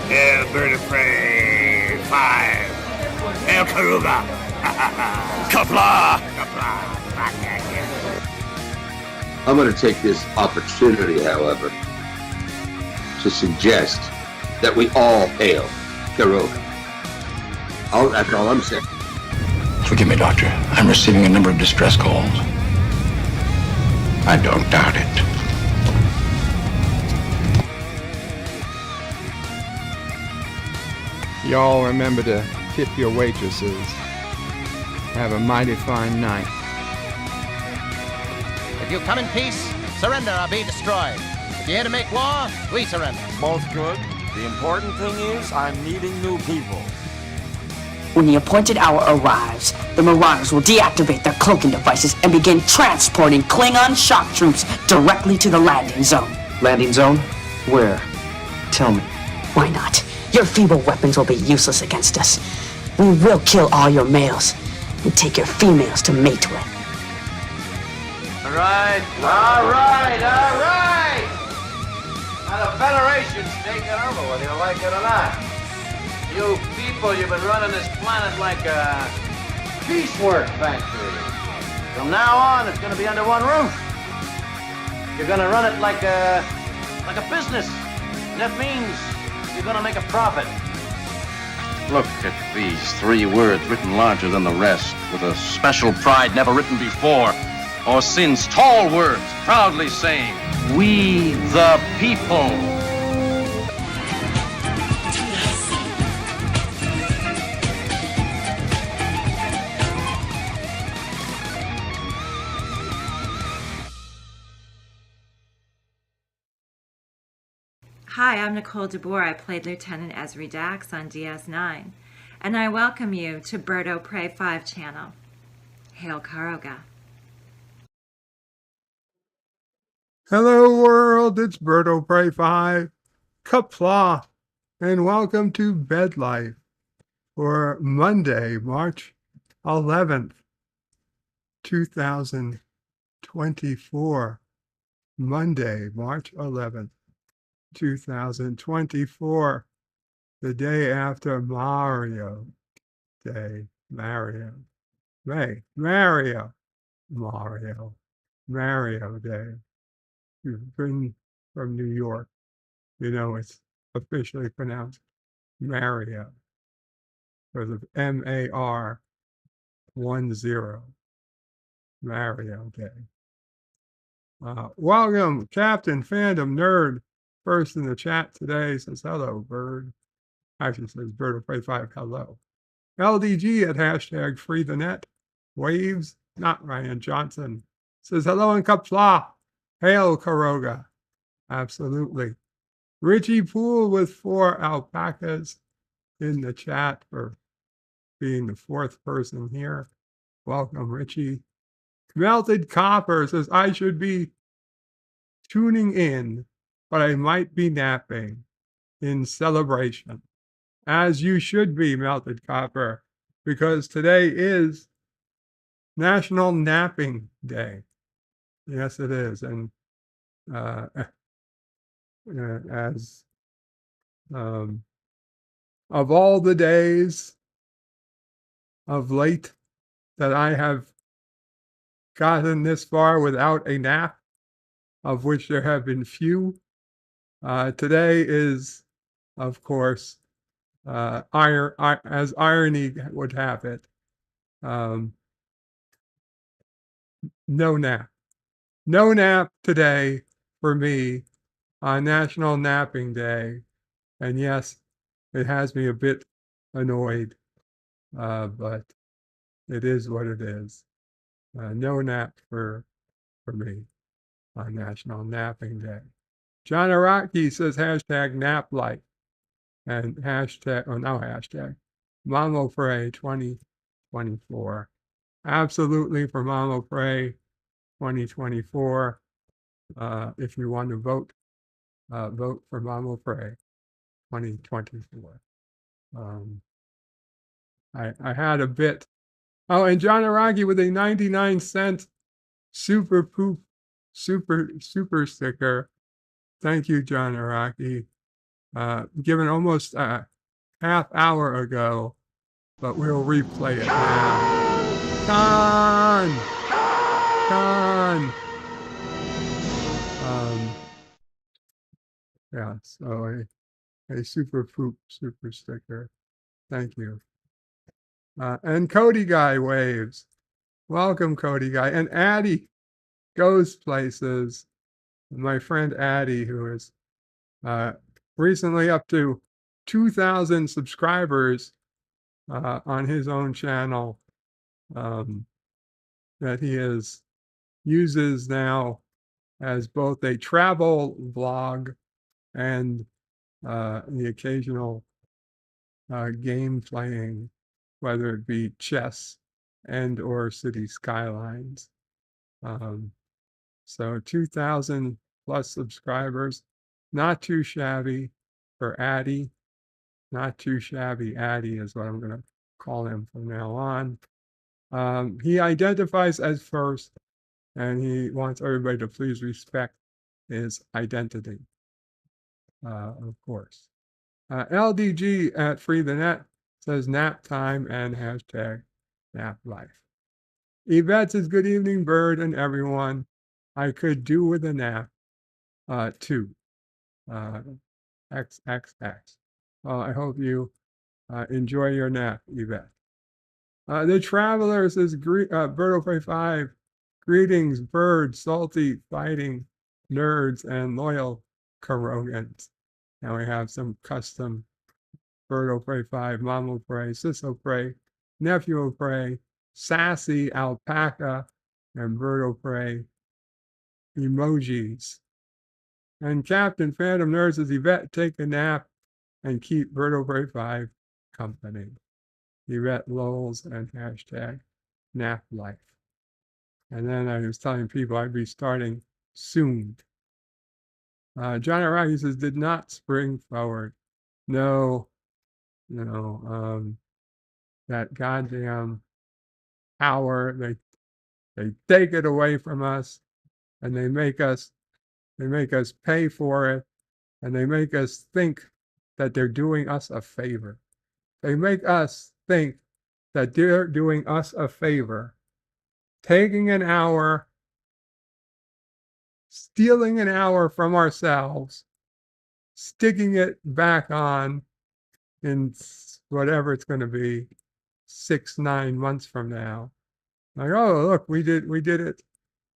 Hail, bird of prey. 5. Hail, Karuga. Kapla! Kapla. I'm going to take this opportunity, however, to suggest that we all hail Garoga. That's all I'm saying. Forgive me, Doctor. I'm receiving a number of distress calls. I don't doubt it. Y'all remember to tip your waitresses. Have a mighty fine night. If you come in peace, surrender or be destroyed. If you're here to make war, we surrender. Both good. The important thing is I'm meeting new people. When the appointed hour arrives, the Marauders will deactivate their cloaking devices and begin transporting Klingon shock troops directly to the landing zone. Landing zone? Where? Tell me. Why not? Your feeble weapons will be useless against us. We will kill all your males and take your females to mate with. All right. Now the Federation's taking over, whether you like it or not. You people, you've been running this planet like a piecework factory. From now on, it's going to be under one roof. You're going to run it like a business. And that means you're going to make a profit. Look at these 3 words written larger than the rest, with a special pride never written before or since. Tall words, proudly saying, "We the people." Hi, I'm Nicole DeBoer. I played Lieutenant Ezri Dax on DS9, and I welcome you to Bird o' Prey 5 channel. Hail Karoga. Hello world, it's Bird o' Prey 5, Kapla, and welcome to Bed Life for Monday, March 11th, 2024. Monday, March 11th, 2024, the day after Mario Day. Mario Day. You've been from New York, you know it's officially pronounced Mario because of M-A-R 10, Mario Day. Welcome, Captain Fandom Nerd. First in the chat today says hello, Bird. Actually says Bird will play 5 hello. LDG at hashtag free the net. Waves, not Ryan Johnson, says hello and Kapla. Hail Karoga. Absolutely. Richie Poole with 4 alpacas in the chat for being the 4th person here. Welcome, Richie. Melted Copper says I should be tuning in, but I might be napping in celebration. As you should be, Melted Copper, because today is National Napping Day. Yes, it is. And as of all the days of late that I have gotten this far without a nap, of which there have been few, today is, of course, as irony would have it, no nap. No nap today for me on National Napping Day. And yes, it has me a bit annoyed, but it is what it is. No nap for me on National Napping Day. John Araki says hashtag nap life and hashtag, Mamo Frey 2024. Absolutely for Mamo Frey 2024. If you want to vote, vote for Mamo Frey 2024. I had a bit. Oh, and John Araki with a 99-cent super sticker. Thank you, John Araki. given almost a half hour ago, but we'll replay it now. Con! Yeah, so a super poop super sticker. Thank you. And Cody Guy waves. Welcome, Cody Guy. And Addie goes places. My friend Addie, who is recently up to 2,000 subscribers on his own channel, that he uses now as both a travel vlog and the occasional game playing, whether it be chess and or City Skylines. So 2,000 plus subscribers, not too shabby for Addy. Not too shabby Addy is what I'm going to call him from now on. He identifies as first, and he wants everybody to please respect his identity, of course. LDG at Free the Net says nap time and hashtag nap life. Yvette says, good evening, Bird and everyone. I could do with a nap, too. XXX. Well, I hope you enjoy your nap, Yvette. The Traveler says, Birdo5, greetings, Bird, salty, fighting, nerds, and loyal Kurogans. Now we have some custom Birdo5, Mama Pray, Sisso Pray, Nephew Pray, Sassy, Alpaca, and Birdo Pray emojis. And Captain Phantom Nerd says, Yvette, take a nap and keep Birdo5 company. Yvette Lowles and hashtag nap life. And then I was telling people I'd be starting soon. John Rocky says, did not spring forward. No, that goddamn power, they take it away from us, and they make us pay for it, and they make us think that they're doing us a favor. They make us think that they're doing us a favor, taking an hour, stealing an hour from ourselves, sticking it back on in whatever it's going to be, 6-9 months from now. Like, oh, look, we did it.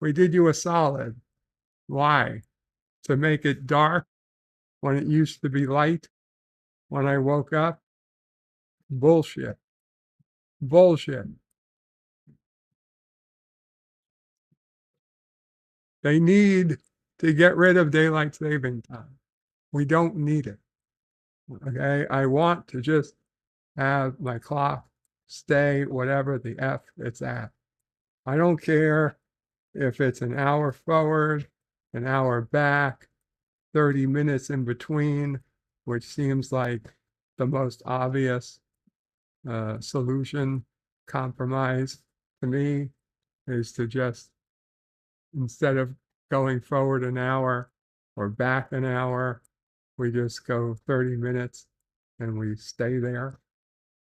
We did you a solid. Why? To make it dark when it used to be light when I woke up? Bullshit. Bullshit. They need to get rid of daylight saving time. We don't need it. Okay, I want to just have my clock stay whatever the F it's at. I don't care if it's an hour forward, an hour back, 30 minutes in between, which seems like the most obvious solution, compromise to me, is to just, instead of going forward an hour or back an hour, we just go 30 minutes and we stay there.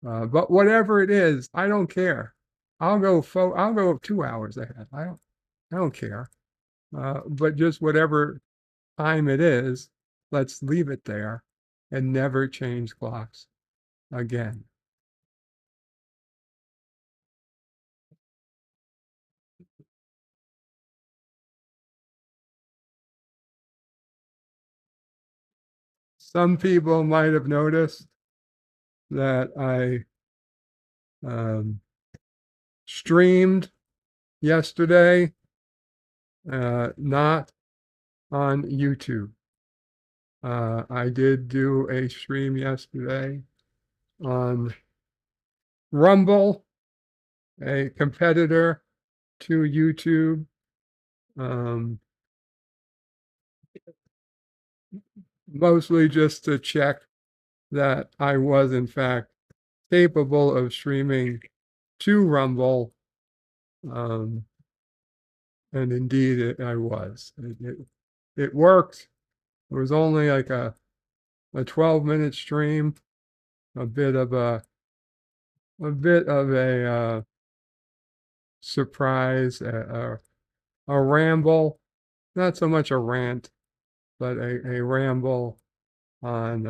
But whatever it is, I don't care. I'll go 2 hours ahead. I don't care. But just whatever time it is, let's leave it there and never change clocks again. Some people might have noticed that I streamed yesterday, not on YouTube. I did do a stream yesterday on Rumble, a competitor to YouTube. Mostly just to check that I was in fact capable of streaming to Rumble. And indeed I was. It worked. It was only like a a 12-minute stream, a bit of a surprise, a ramble, not so much a rant, but a ramble on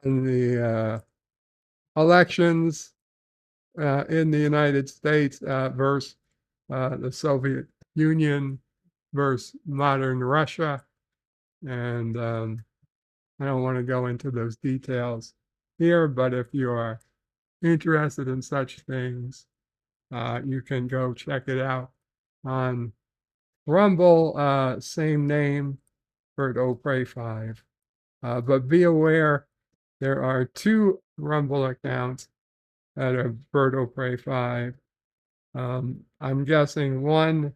the elections in the United States versus the Soviet Union versus modern Russia. And I don't want to go into those details here, but if you are interested in such things, you can go check it out on Rumble, same name, Bert O'Prey 5. But be aware, there are 2 Rumble accounts that are Bert O'Prey 5. I'm guessing one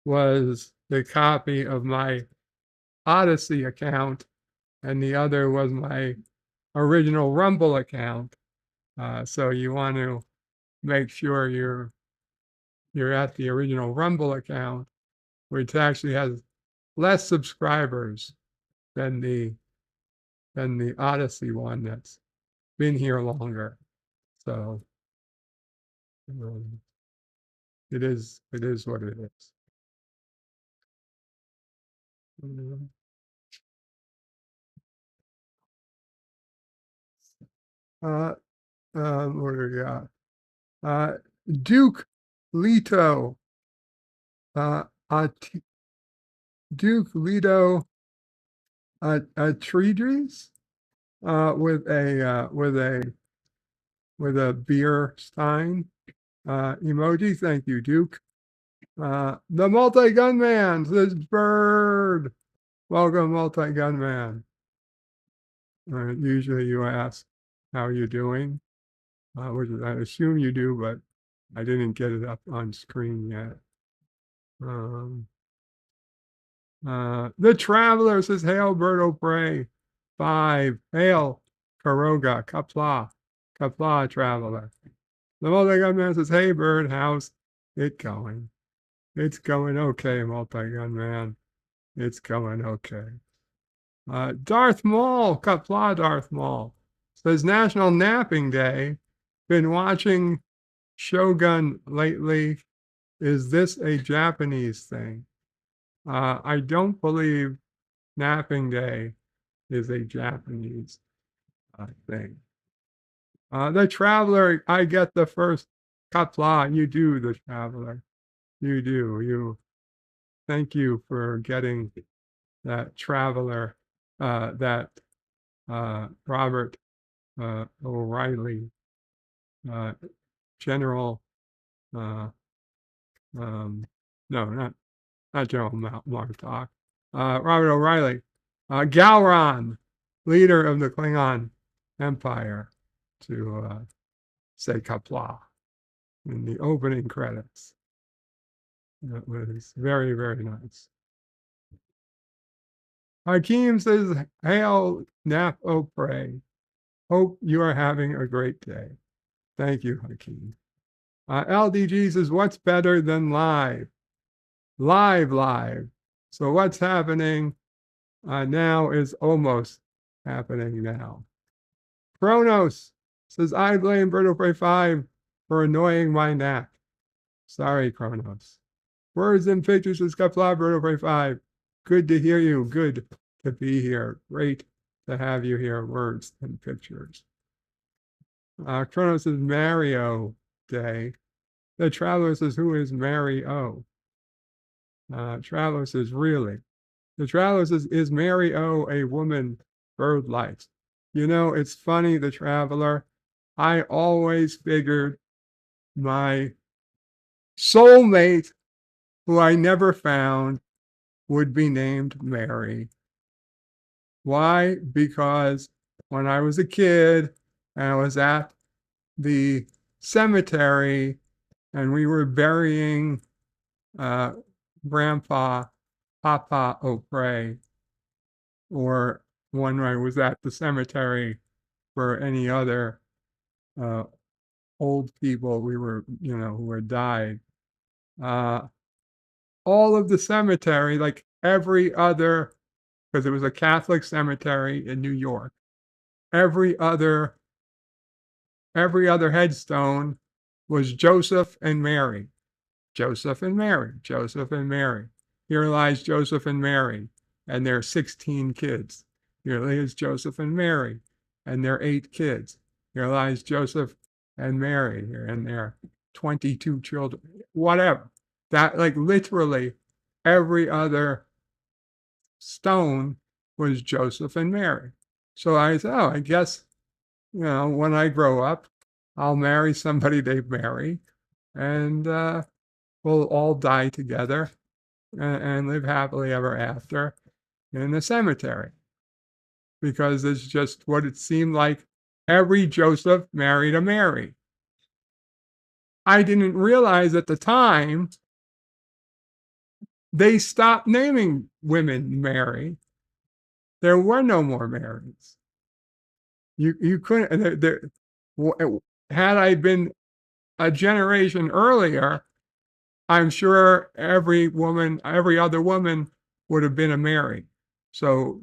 was the copy of my Odyssey account, and the other was my original Rumble account. So you want to make sure you're at the original Rumble account, which actually has less subscribers than the Odyssey one that's been here longer. So it is what it is. What do we got? Duke Leto. Duke Leto Atreides with a beer stein emoji. Thank you, Duke. The multi-gunman says Bird. Welcome, multi-gunman. Usually you ask how you're doing, which I assume you do, but I didn't get it up on screen yet. The Traveler says, hail Bert O'Prey 5. Hail Karoga, Kapla Traveler. The multi-gunman says, hey Bird, how's it going? It's going okay, multi-gunman. It's going okay. Darth Maul, Kapla Darth Maul, says National Napping Day. Been watching Shogun lately. Is this a Japanese thing? I don't believe Napping Day is a Japanese thing. The Traveler, I get the first Kapla. You do, the Traveler. You do. Thank you for getting that Traveler, that Robert O'Reilly, General, no, not General Martok, Robert O'Reilly, Galron, leader of the Klingon Empire, to say Kapla in the opening credits. That was very, very nice. Hakeem says, hail Nap O'Prey. Hope you are having a great day. Thank you, Hakeem. LDG says, what's better than live? Live. So what's happening now is almost happening now. Kronos says, I blame Bert O'Prey 5 for annoying my nap. Sorry, Kronos. Words and pictures says, Kapla Bert O'Prey 5. Good to hear you. Good to be here. Great to have you here. Words and pictures. Kronos says, Mario Day. The Traveler says, who is Mary O? Traveler says, really? The Traveler says, is Mary O a woman Bird likes? You know, it's funny, the Traveler. I always figured my soulmate, who I never found, would be named Mary. Why? Because when I was a kid and I was at the cemetery and we were burying Grandpa, Papa O'Prey, or when I was at the cemetery for any other old people who had died. All of the cemetery, like every other because it was a Catholic cemetery in New York. Every other headstone was Joseph and Mary. Joseph and Mary, Joseph and Mary. Here lies Joseph and Mary and their 16 kids. Here lies Joseph and Mary and their 8 kids. Here lies Joseph and Mary here and their 22 children. Whatever. That, like, literally every other stone was Joseph and Mary. So I said, oh, I guess, when I grow up, I'll marry somebody named Mary, and we'll all die together and live happily ever after in the cemetery. Because it's just what it seemed like. Every Joseph married a Mary. I didn't realize at the time they stopped naming women Mary. There were no more Marys. You couldn't. Had I been a generation earlier, I'm sure every other woman would have been a Mary. So,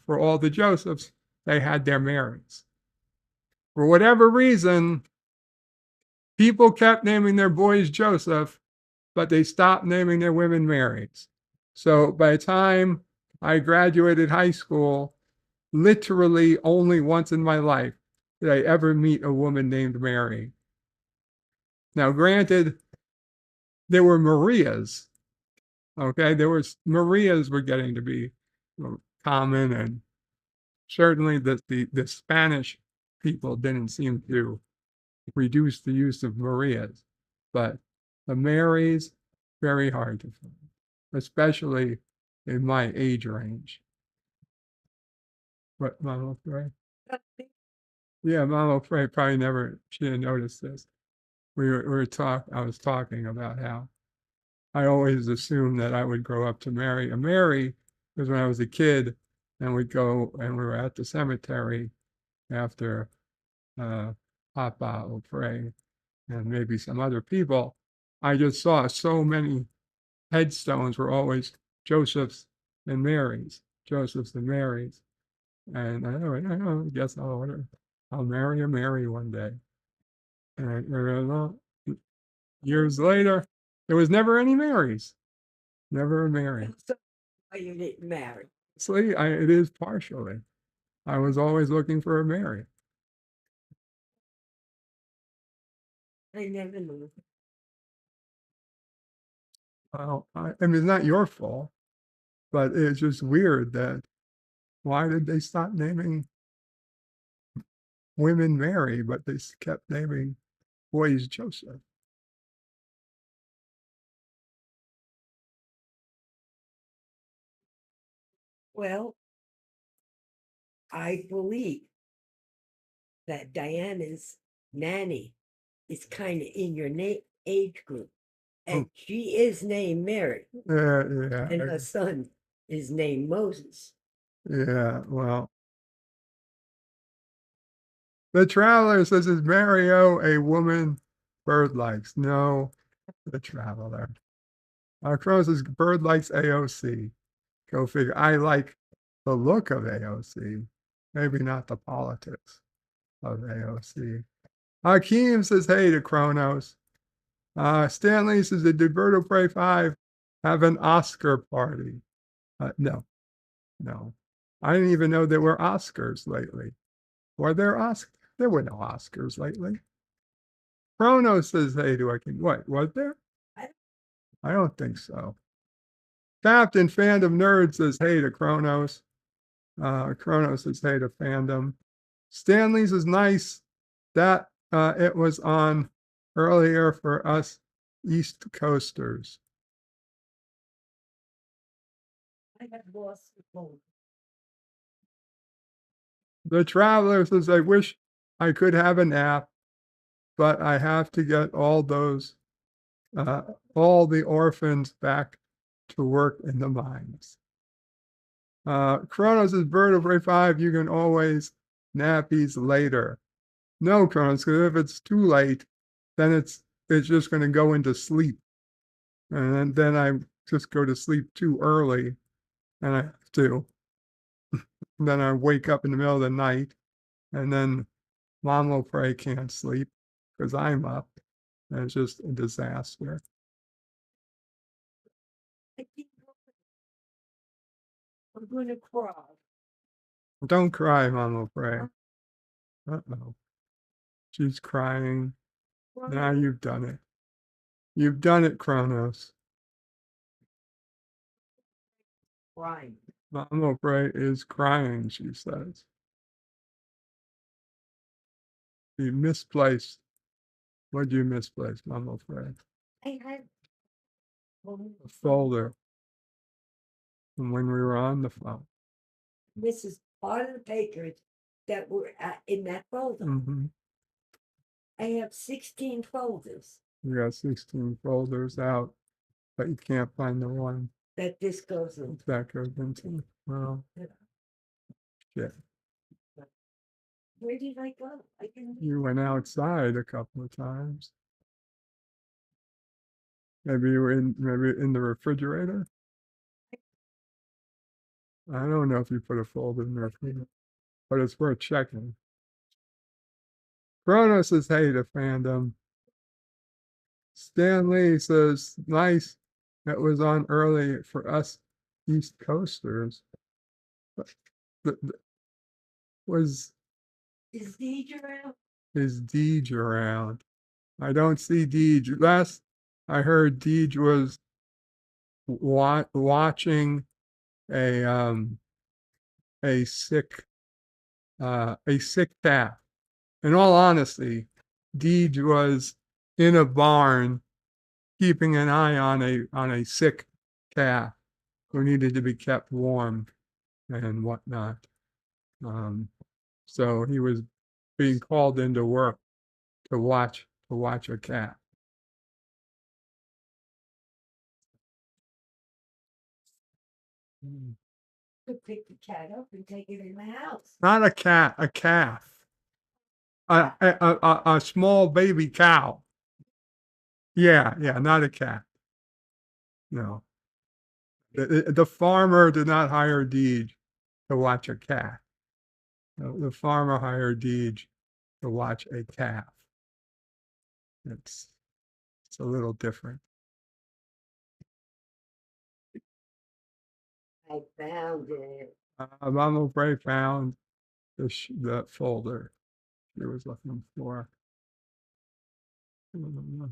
for all the Josephs, they had their Marys. For whatever reason, people kept naming their boys Joseph, but they stopped naming their women Marys. So by the time I graduated high school, literally only once in my life did I ever meet a woman named Mary. Now, granted, there were Marias. Okay, Marias were getting to be common, and certainly the Spanish people didn't seem to reduce the use of Marias, but the Marys, very hard to find, especially in my age range. What, Mama Frey? Yeah, Mama Frey probably she didn't notice this. I was talking about how I always assumed that I would grow up to marry a Mary, because when I was a kid and we'd go and we were at the cemetery after Papa O'Fray and maybe some other people, I just saw so many headstones were always Joseph's and Mary's, Joseph's and Mary's. And I guess I'll marry a Mary one day. And years later, there was never any Marys. Never a Mary. So why you didn't marry? Actually, it is partially. I was always looking for a Mary. I never knew. Well, I mean, it's not your fault, but it's just weird that why did they stop naming women Mary, but they kept naming boys Joseph? Well, I believe that Diana's nanny is kind of in your age group, and she is named Mary. Yeah. And her son is named Moses. Yeah, well. The Traveler says, is Mario a woman Bird likes? No, The Traveler. Crow says, Bird likes AOC. Go figure. I like the look of AOC, maybe not the politics of AOC. Hakeem says, hey to Kronos. Stanley says, did Bird of Prey 5 have an Oscar party? No. I didn't even know there were Oscars lately. Were there Oscars? There were no Oscars lately. Kronos says, hey to Hakeem. What, was there? I don't think so. Captain Fandom Nerd says, hey to Kronos. Kronos says, hey to Fandom. Stanley's is nice that it was on earlier for us East Coasters. I have lost the phone. The Traveler says, I wish I could have a nap, but I have to get all the orphans back to work in the mines. Kronos is Bird of Prey 5. You can always nappies later. No, Kronos, because if it's too late, then it's just going to go into sleep. And then I just go to sleep too early, and I have to And then I wake up in the middle of the night, and then Mama Pray can't sleep because I'm up. And it's just a disaster. I'm gonna cry. Don't cry, Mama Pray. Uh-oh. She's crying. Now you've done it. You've done it, Kronos. Crying. Mama Pray is crying, she says. You misplaced. What'd you misplace, Mama Pray? I had A folder from when we were on the phone. this is part of the papers that were in that folder. Mm-hmm. I have 16 folders You got 16 folders out, but you can't find the one that this goes in. that goes into. Well, shit. Where did I go? I didn't. You went outside a couple of times. Maybe you were maybe in the refrigerator. I don't know if you put a folder in the refrigerator, but it's worth checking. Kronos says, hey to fandom. Stan Lee says, nice. That was on early for us East Coasters. But was Is Deej around? is Deej around? I don't see Deej. Last I heard, Deej was watching a sick cat. In all honesty, Deej was in a barn keeping an eye on a sick calf who needed to be kept warm and whatnot. So he was being called into work to watch a cat. Could pick the cat up and take it in the house. Not a cat, a calf. A small baby cow. Yeah, not a cat. No. The farmer did not hire Deej to watch a cat. No, the farmer hired Deej to watch a calf. It's a little different. I found it. Mama Bray found the folder she was looking for. You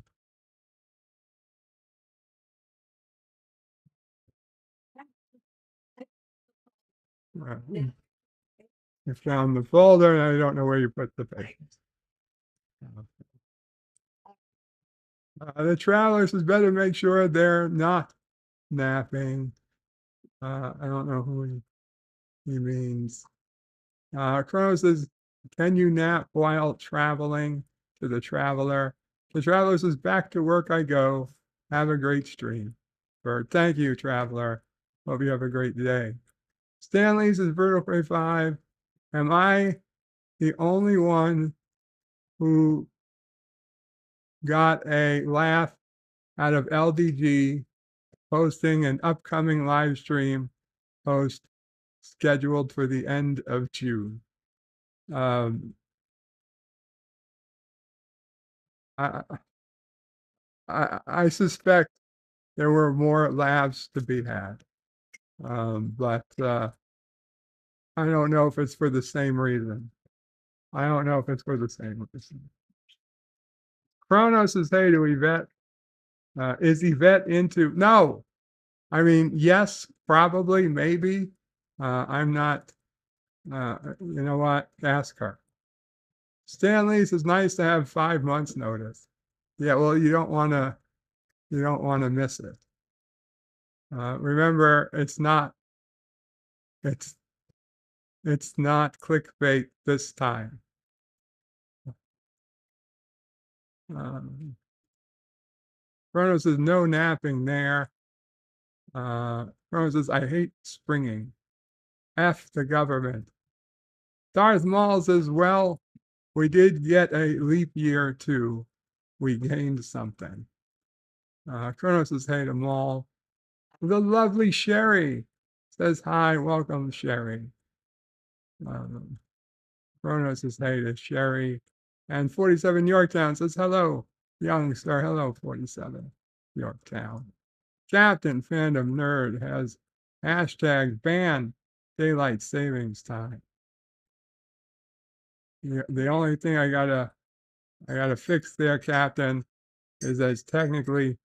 found the folder, and I don't know where you put the papers. The travelers is better make sure they're not napping. I don't know who he means. Kronos says, can you nap while traveling? To the traveler. The traveler says, back to work I go. Have a great stream. Bird, thank you, traveler. Hope you have a great day. Stanley says, Vertical Prey 5. Am I the only one who got a laugh out of LDG posting an upcoming live stream post scheduled for the end of June? I suspect there were more laughs to be had, but I don't know if it's for the same reason. I don't know if it's for the same reason. Kronos says, hey to Yvette. Is Yvette into? No. I mean, yes, probably, maybe. I'm not, you know what? Ask her. Stanley says, nice to have 5 months notice. Yeah, well, you don't want to miss it. Remember, it's not clickbait this time. Kronos says, no napping there. Kronos says, I hate springing. F the government. Darth Maul says, well, we did get a leap year too. We gained something. Kronos says, hey to Maul. The lovely Sherry says, hi, welcome, Sherry. Kronos says hey to Sherry. And 47 Yorktown says hello, youngster. Hello, 47 Yorktown. Captain Fandom Nerd has hashtag ban daylight savings time. The only thing I gotta fix there, Captain, is that it's technically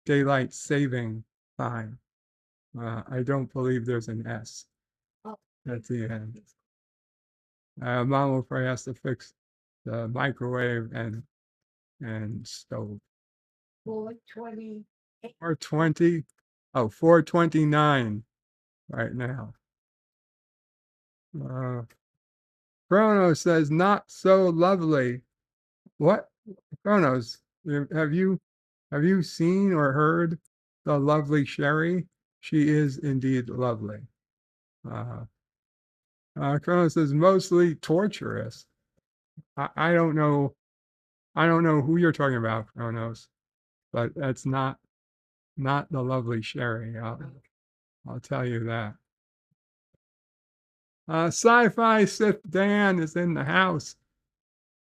daylight saving time. I don't believe there's an S at the end. Mom will probably has to fix the microwave and stove. 420. Or 20. Oh, 429 right now. Chronos says not so lovely. What? Chronos, have you seen or heard the lovely Sherry? She is indeed lovely. Chronos says mostly torturous. I don't know who you're talking about, Chronos, but that's not the lovely Sherry. I'll tell you that. Sci-Fi Sith Dan is in the house,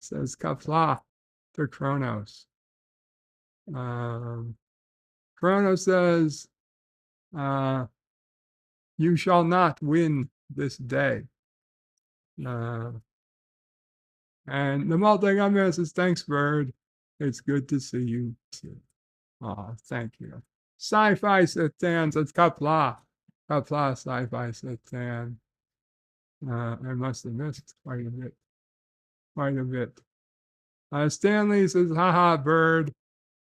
says Kafla to Kronos. Kronos says, you shall not win this day. And the multi-gunman says, thanks, Bird. It's good to see you too. Thank you. Sci-Fi Sith Dan says Kapla. Kapla Sci-Fi Sith Dan. I must have missed quite a bit. Stanley says, haha, Bird.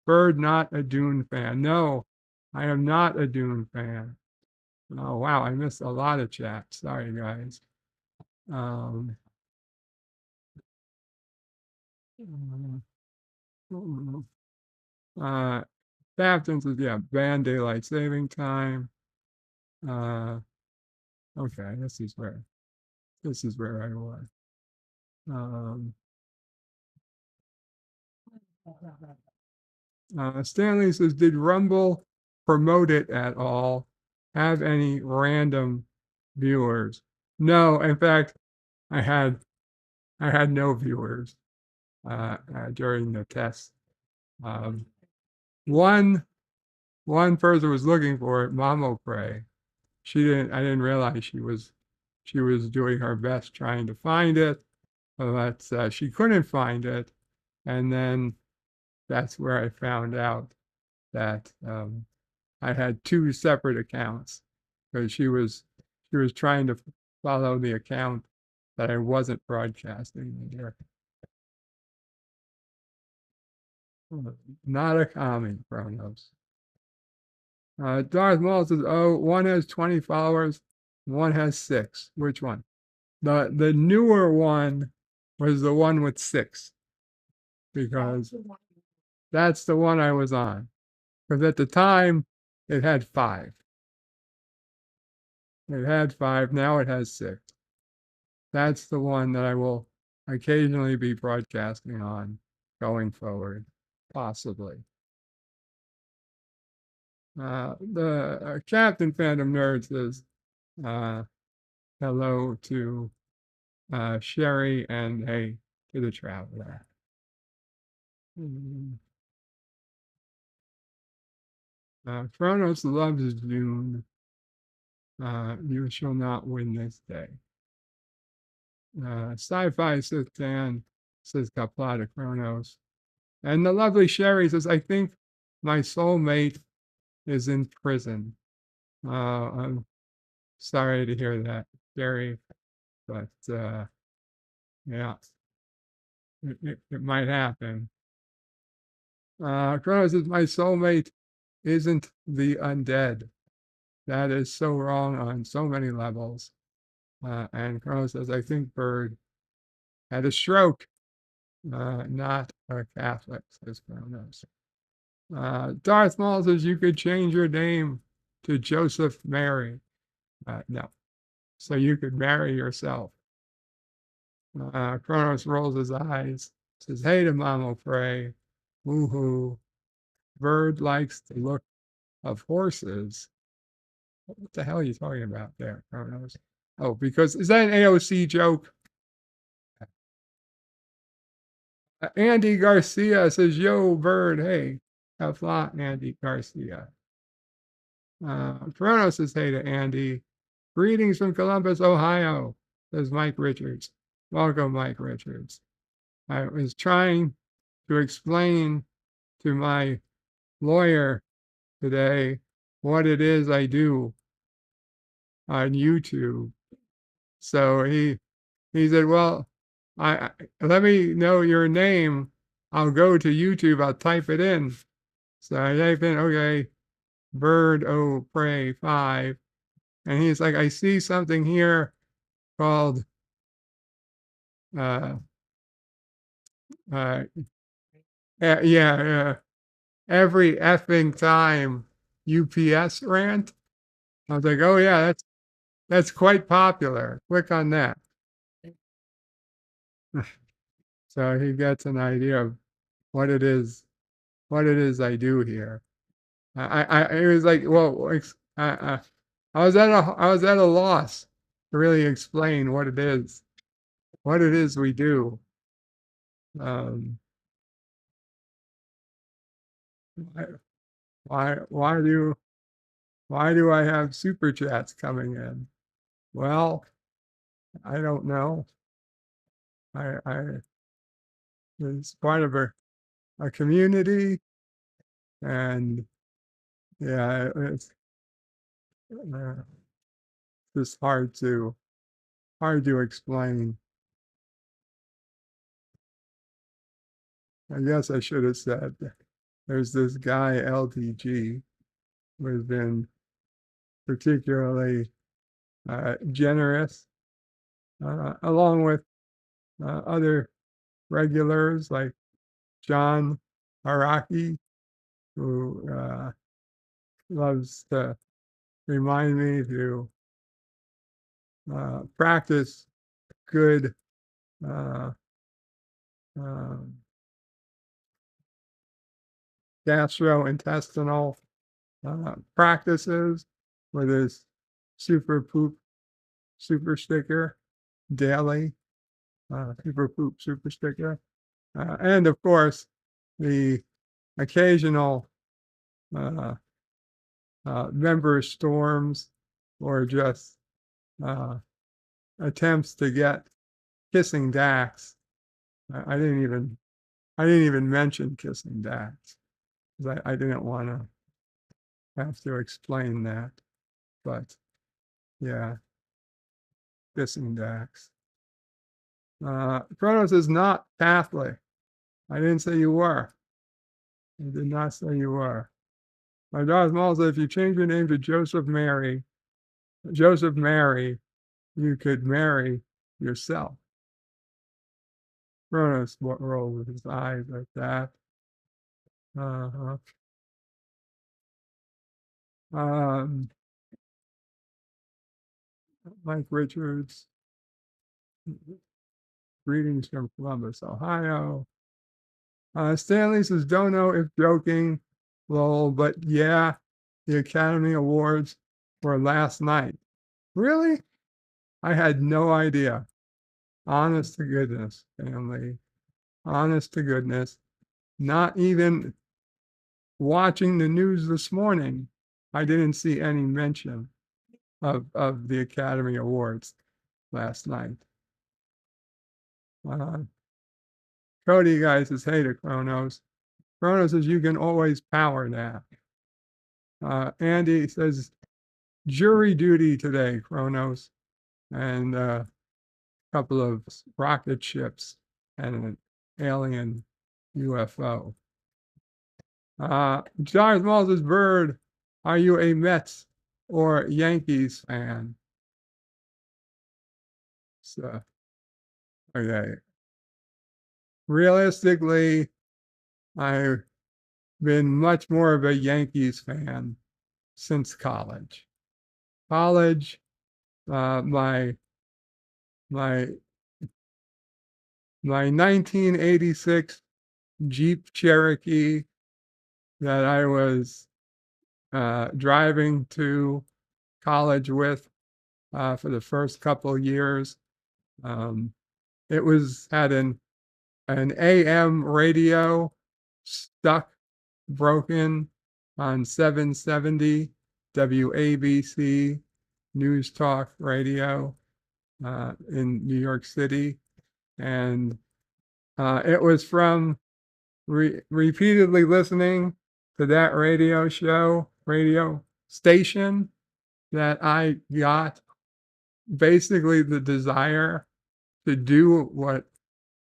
Bird, not a Dune fan. No, I am not a Dune fan. Oh, wow, I missed a lot of chat. Sorry, guys. Captain says, yeah, ban daylight saving time. Okay, this is where I was. Stanley says, did Rumble promote it at all? Have any random viewers? No, in fact, I had no viewers during the test. One person was looking for it, Mamo Prey. I didn't realize she was doing her best trying to find it, but she couldn't find it. And then that's where I found out that I had two separate accounts, because she was trying to follow the account that I wasn't broadcasting there. Not a commie, Kronos. Darth Maul says, oh, one has 20 followers, one has 6. Which one? The newer one was the one with 6, because that's the one I was on. Because at the time, it had 5. It had 5, now it has 6. That's the one that I will occasionally be broadcasting on going forward, possibly. The Captain Fandom Nerd says hello to Sherry and hey to the Traveler. Kronos loves Dune. You shall not win this day. Sci-Fi Sith Dan says Kapla to Kronos. And the lovely Sherry says, I think my soulmate is in prison. I'm sorry to hear that, Sherry, but yeah, it might happen. Kronos says, my soulmate isn't the undead. That is so wrong on so many levels. And Kronos says, I think Bird had a stroke, not a Catholic, says Kronos. Darth Maul says you could change your name to Joseph Mary. No. So you could marry yourself. Kronos rolls his eyes, says, hey to Mamo Prey. Woohoo. Bird likes the look of horses. What the hell are you talking about there, Kronos? Oh, because is that an AOC joke? Andy Garcia says, "Yo, Bird, hey, have fun, Andy Garcia." Toronto says, "Hey to Andy. Greetings from Columbus, Ohio," says Mike Richards. Welcome, Mike Richards. I was trying to explain to my lawyer today what it is I do on YouTube. So he said, "Well, I let me know your name. I'll go to YouTube. I'll type it in." So I type in, okay, Bird O Pray 5, and he's like, "I see something here called every effing time UPS rant." I was like, "Oh yeah, that's quite popular. Click on that." So he gets an idea of what it is I do here. It was like, well, I was at a loss to really explain what it is we do. Why do I have super chats coming in? Well, I don't know. It's part of a community, and yeah, it's just hard to explain. I guess I should have said there's this guy LTG who has been particularly generous, along with other regulars like John Araki, who loves to remind me to practice good gastrointestinal practices with his super poop super sticker daily, super poop super sticker, and of course the occasional member storms or just attempts to get kissing Dax. I didn't even mention kissing Dax because I didn't want to have to explain that. But yeah, kissing Dax. Kronos is not Catholic. I didn't say you were. I did not say you were. My Darth Maul said, if you change your name to Joseph Mary, you could marry yourself. Kronos rolled with his eyes like that. Mike Richards, greetings from Columbus, Ohio. Stanley says, don't know if joking, lol, but yeah, the Academy Awards were last night. Really? I had no idea. Honest to goodness, family. Honest to goodness. Not even watching the news this morning, I didn't see any mention of the Academy Awards last night. Cody guys says, hey to Kronos. Kronos says, you can always power that. Andy says, jury duty today, Kronos, and a couple of rocket ships and an alien UFO. Darth Maul says, Bird, are you a Mets or Yankees fan? So, okay. Realistically, I've been much more of a Yankees fan since college. My 1986 Jeep Cherokee that I was driving to college with for the first couple of years. It had an AM radio broken on 770 WABC News Talk Radio in New York City. And it was from repeatedly listening to that radio station that I got basically the desire to do what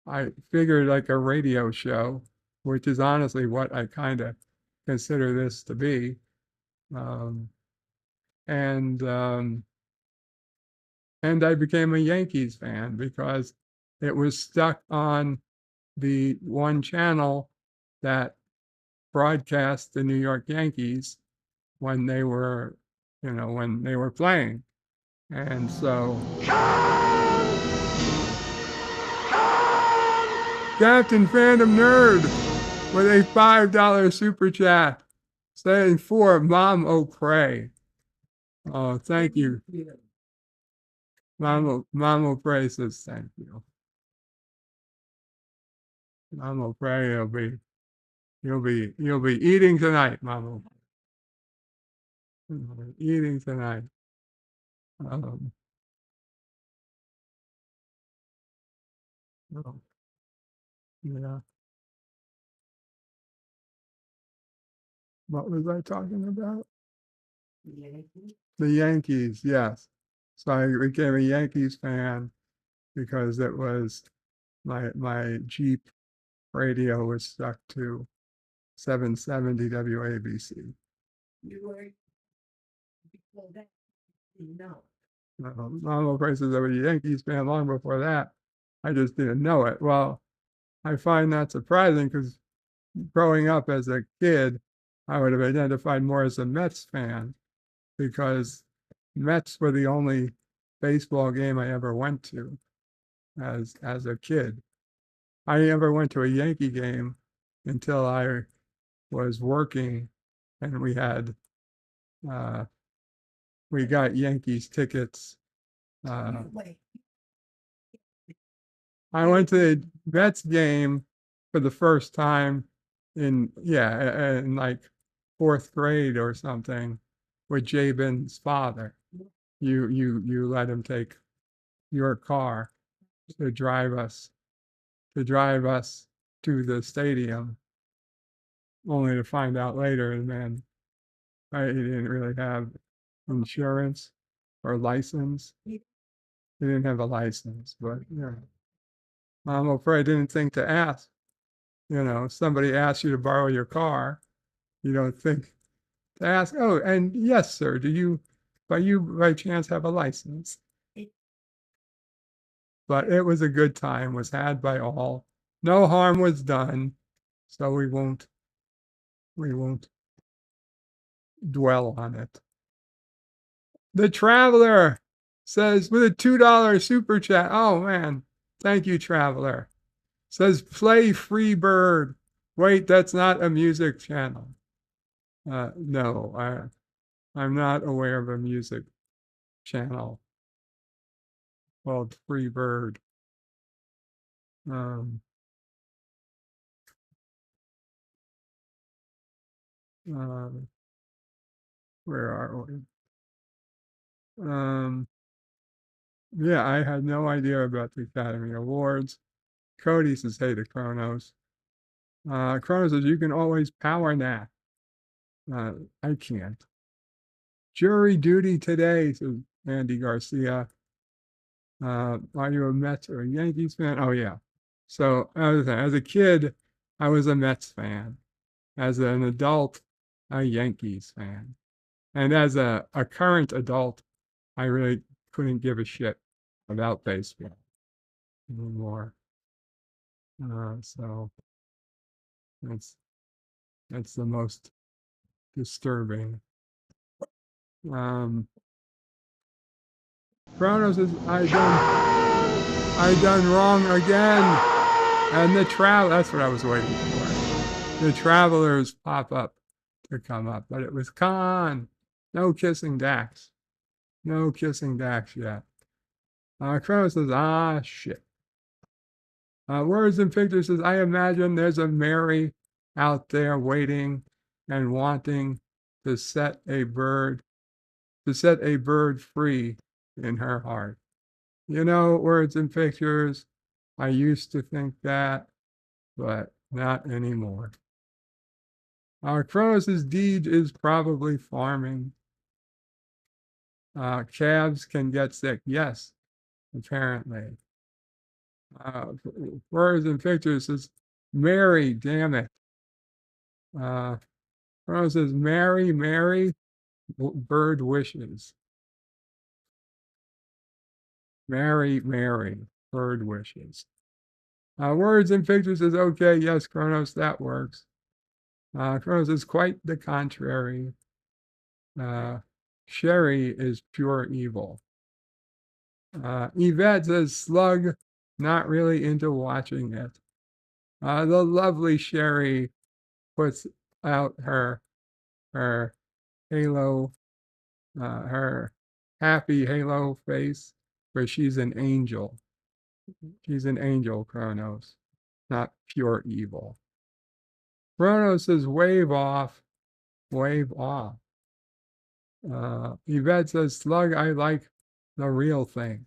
I figured like a radio show, which is honestly what I kind of consider this to be. And I became a Yankees fan because it was stuck on the one channel that broadcast the New York Yankees when they were playing. And so Captain Phantom Nerd with a $5 super chat saying for Mom O'Prey. Oh, thank you. Mom O'Prey says thank you. Mom O'Prey, you'll be eating tonight, Mom O'Prey. Eating tonight. Yeah. What was I talking about? The Yankees, yes. So I became a Yankees fan because it was my Jeep radio was stuck to 770 WABC. You were before that, no. Mom O'Prey says I was a Yankees fan long before that. I just didn't know it. Well, I find that surprising because growing up as a kid, I would have identified more as a Mets fan because Mets were the only baseball game I ever went to as a kid. I never went to a Yankee game until I was working and we got Yankees tickets. I went to the Mets game for the first time in like fourth grade or something with Jabin's father. You let him take your car to drive us to the stadium, only to find out later, man, I didn't really have insurance or license. He didn't have a license, but Mom O'Prey didn't think to ask. If somebody asks you to borrow your car, you don't think to ask, oh, and yes, sir, do you by chance have a license? But it was a good time, was had by all. No harm was done, so we won't dwell on it. The Traveler says with a $2 super chat. Oh man, thank you, Traveler. Says play Free Bird. Wait, that's not a music channel. No, I'm not aware of a music channel called Free Bird. Where are we? Yeah, I had no idea about the Academy Awards. Cody says, hey to Kronos. Kronos says, you can always power nap. I can't. Jury duty today, says Andy Garcia. Are you a Mets or a Yankees fan? Oh, yeah. So, as a kid, I was a Mets fan. As an adult, a Yankees fan. And as a current adult, I really couldn't give a shit about baseball anymore. So that's the most disturbing. Kronos says, I done wrong again. And that's what I was waiting for. The Travelers pop up to come up, but it was Khan. No kissing Dax. No kissing Dax yet. Kronos says, shit. Words and Pictures says, I imagine there's a Mary out there waiting and wanting to set a bird free in her heart. You know, Words and Pictures, I used to think that, but not anymore. Kronos' deed is probably farming. Calves can get sick. Yes, apparently. Words and Pictures says, Mary, damn it. Kronos says, Mary, bird wishes. Mary, bird wishes. Words and Pictures says, okay, yes, Kronos, that works. Kronos is quite the contrary. Sherry is pure evil. Yvette says, Slug, not really into watching it. The lovely Sherry puts out her halo, her happy halo face, where she's an angel. She's an angel, Kronos, not pure evil. Kronos says, wave off, wave off. Yvette says, Slug, I like the real thing.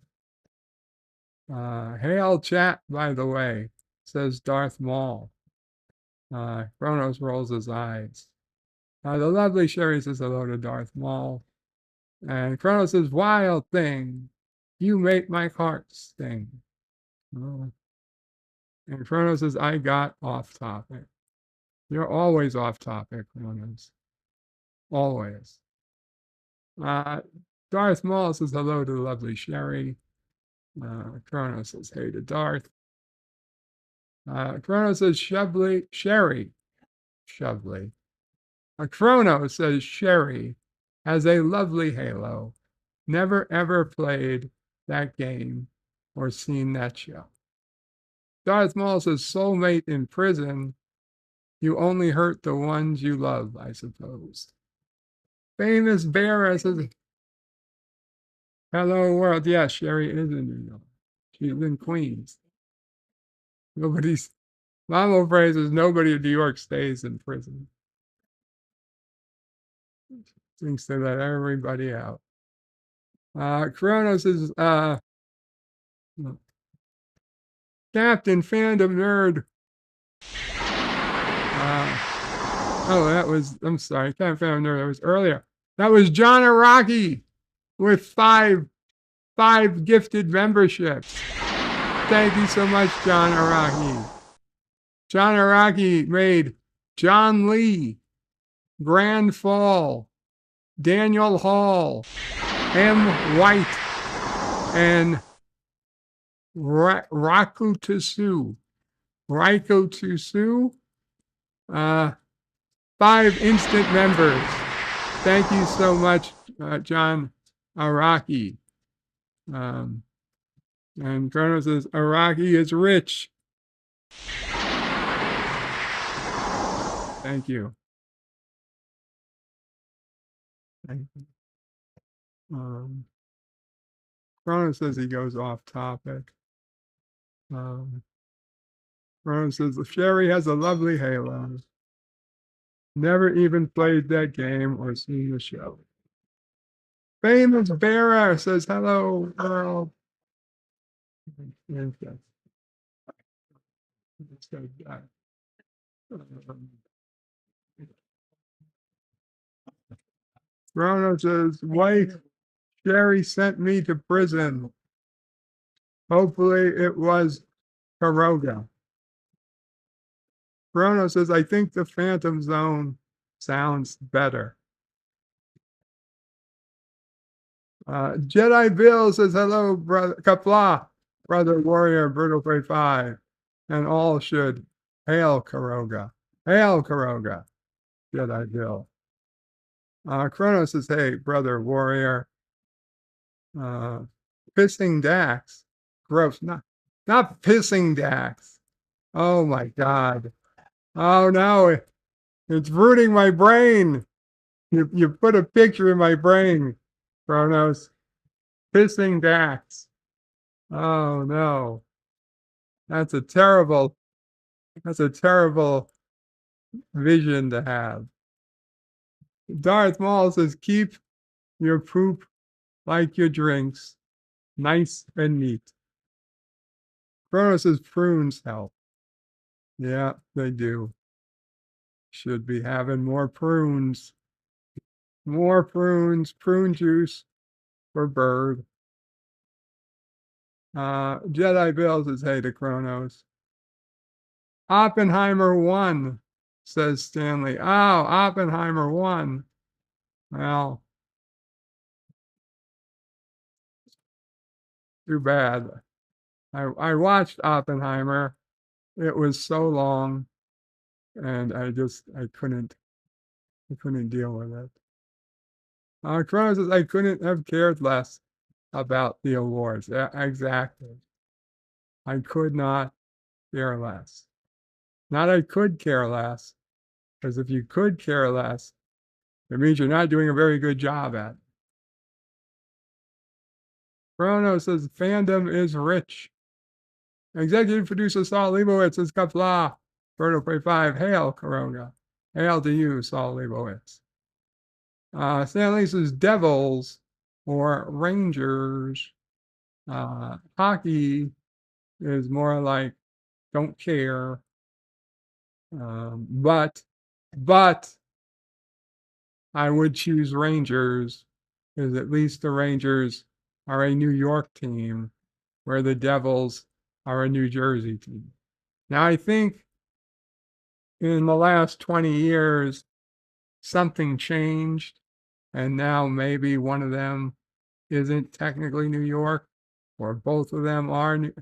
Hail chat, by the way, says Darth Maul. Kronos rolls his eyes. The lovely Sherry says hello to Darth Maul. And Kronos says, wild thing, you make my heart sting. And Kronos says, I got off topic. You're always off topic, Kronos. Always. Darth Maul says hello to the lovely Sherry. Kronos says hey to Darth. Kronos says Sherry. Kronos says Sherry has a lovely halo. Never ever played that game or seen that show. Darth Maul says soulmate in prison. You only hurt the ones you love, I suppose. Famous Bear says, hello world. Yes, Sherry is in New York. She's in Queens. Mama phrases, nobody in New York stays in prison. Thinks to let everybody out. Kronos is Captain Fandom Nerd. I'm sorry, Captain Fandom Nerd, that was earlier. That was John Araki with five gifted memberships. Thank you so much, John Araki. John Araki made John Lee, Grand Fall, Daniel Hall, M. White, and Raiko Tsu. 5 instant members. Thank you so much, John Araki. And Kronos says, Araki is rich. Thank you. Kronos says he goes off topic. Kronos says, Sherry has a lovely halo. Never even played that game or seen the show. Famous Bearer says, hello, world. Kronos says, wife, Sherry sent me to prison. Hopefully it was Karoga. Kronos says, I think the Phantom Zone sounds better. Jedi Bill says, hello, brother Kapla, brother warrior, Brutal Prey 5. And all should hail Karoga. Hail Karoga, Jedi Bill. Kronos says, hey, brother warrior. Pissing Dax. Gross. Not pissing Dax. Oh my God. Oh no, it's rooting my brain. You put a picture in my brain, Kronos. pissing Dax. Oh no. That's a terrible vision to have. Darth Maul says, keep your poop like your drinks, nice and neat. Chrono says prunes help. Yeah, they do. Should be having more prunes. More prunes, prune juice for Bird. Jedi Bill says, hey to Kronos. Oppenheimer won, says Stanley. Oh, Oppenheimer won. Well, too bad. I watched Oppenheimer. It was so long, and I couldn't deal with it. Kronos says I couldn't have cared less about the awards. Yeah, exactly. I could not care less. Not I could care less, because if you could care less, it means you're not doing a very good job at it. Chrono says fandom is rich. Executive producer Saul Leibowitz says Kapla. Birdo Prey 5. Hail, Corona. Hail to you, Saul Leibowitz. Stanley says Devils or Rangers. Hockey is more like don't care. But I would choose Rangers because at least the Rangers are a New York team where the Devils are a New Jersey team. Now, I think in the last 20 years, something changed, and now maybe one of them isn't technically New York, or both of them are New.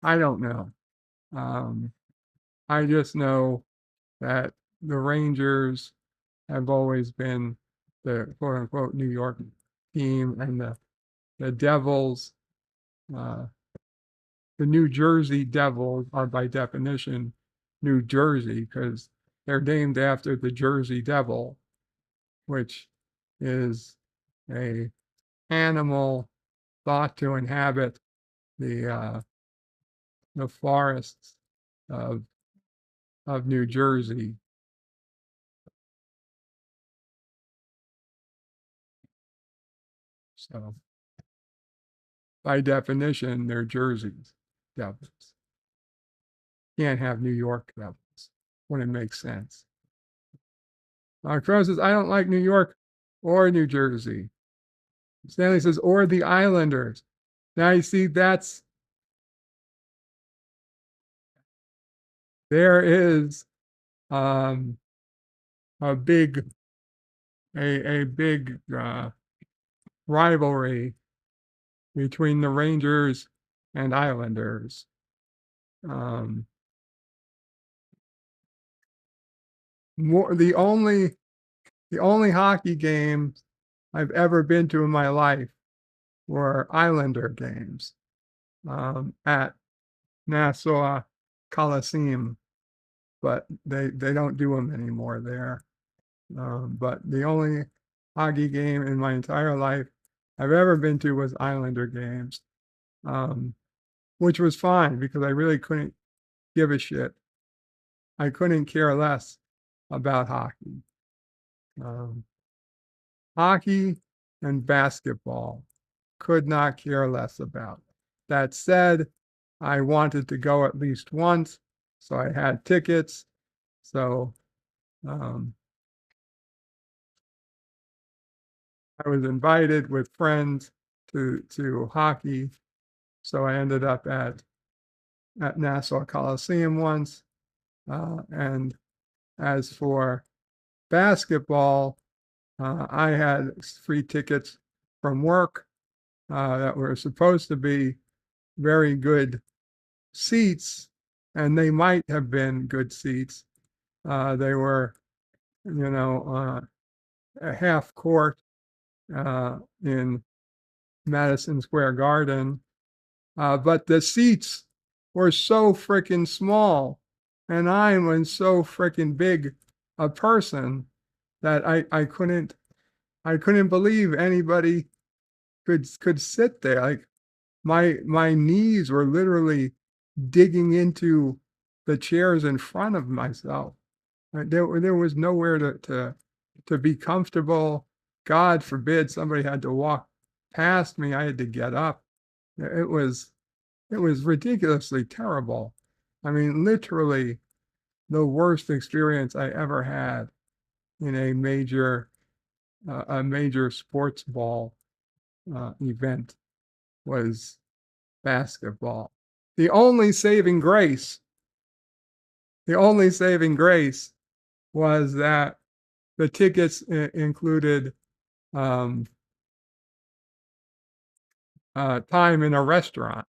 I don't know. I just know that the Rangers have always been the quote unquote New York team, and the Devils, the New Jersey Devils are by definition New Jersey because they're named after the Jersey Devil, which is a animal thought to inhabit the forests of New Jersey. So, by definition, they're Jersey's Devils. Can't have New York Devils. Wouldn't make sense. Crow says, I don't like New York or New Jersey. Stanley says, or the Islanders. Now you see, there is a big rivalry between the Rangers and Islanders. The only hockey games I've ever been to in my life were Islander games at Nassau Coliseum, but they don't do them anymore there. But the only hockey game in my entire life I've ever been to was Islander games, which was fine because I really couldn't give a shit. I couldn't care less about hockey. Hockey and basketball could not care less about. That said, I wanted to go at least once, so I had tickets. So I was invited with friends to hockey. So I ended up at Nassau Coliseum once. And as for basketball, I had free tickets from work that were supposed to be very good seats, and they might have been good seats. They were, a half court in Madison Square Garden, but the seats were so freaking small, and I was so freaking big a person that I couldn't believe anybody could sit there. Like my knees were literally digging into the chairs in front of myself. There was nowhere to be comfortable. God forbid somebody had to walk past me. I had to get up. It was ridiculously terrible. I mean, literally the worst experience I ever had in a major sports ball event was basketball. The only saving grace was that the tickets included time in a restaurant.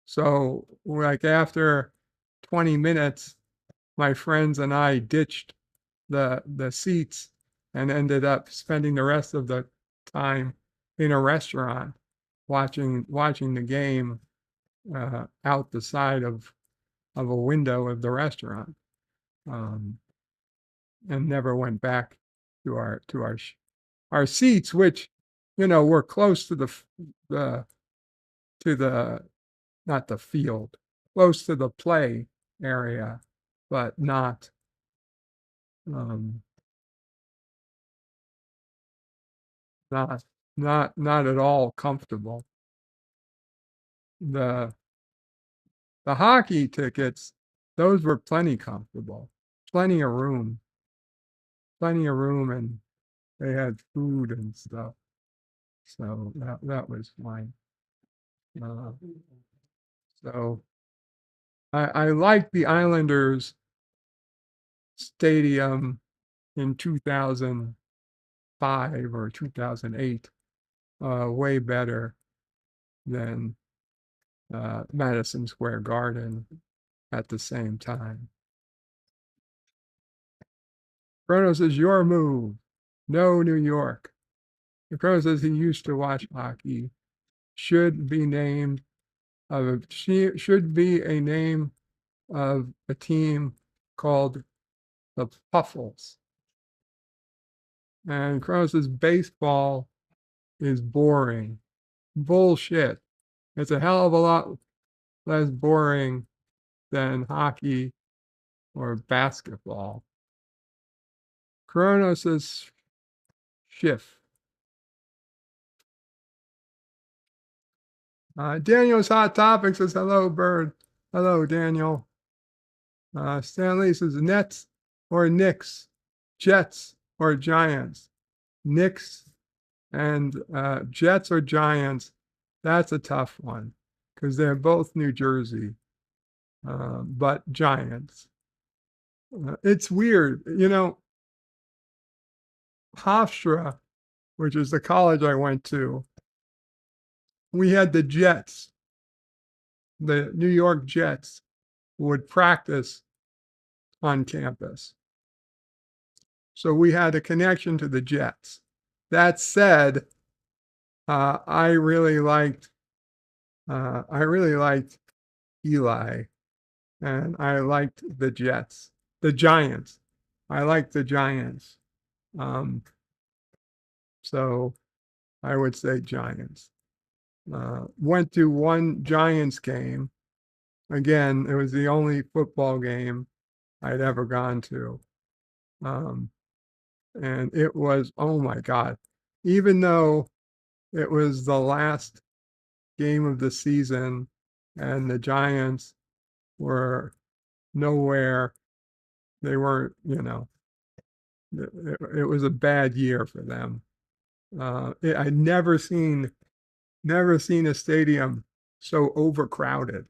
So, like, after 20 minutes, my friends and I ditched the seats and ended up spending the rest of the time in a restaurant watching the game out the side of a window of the restaurant, and never went back to our seats, which, were close to the not the field, close to the play area, but not not at all comfortable. The hockey tickets, those were plenty comfortable, plenty of room, and they had food and stuff. So that was fine. So I liked the Islanders stadium in 2005 or 2008 way better than Madison Square Garden at the same time. Chrono says, your move. No, New York. Chrono says he used to watch hockey. Should be a name of a team called the Puffles. And Chrono says baseball is boring. Bullshit. It's a hell of a lot less boring than hockey or basketball. Chrono says shift. Daniel's Hot Topic says, hello, Bird. Hello, Daniel. Stanley says, Nets or Knicks, Jets or Giants. Knicks and Jets or Giants, that's a tough one because they're both New Jersey, but Giants. It's weird. Hofstra, which is the college I went to, we had the Jets, the New York Jets would practice on campus. So we had a connection to the Jets. That said, I really liked Eli, and I liked the Giants. I liked the Giants. So I would say Giants. Went to one Giants game. Again, it was the only football game I'd ever gone to. And it was, oh my God, even though it was the last game of the season and the Giants were nowhere, they weren't, it was a bad year for them. I'd never seen a stadium so overcrowded,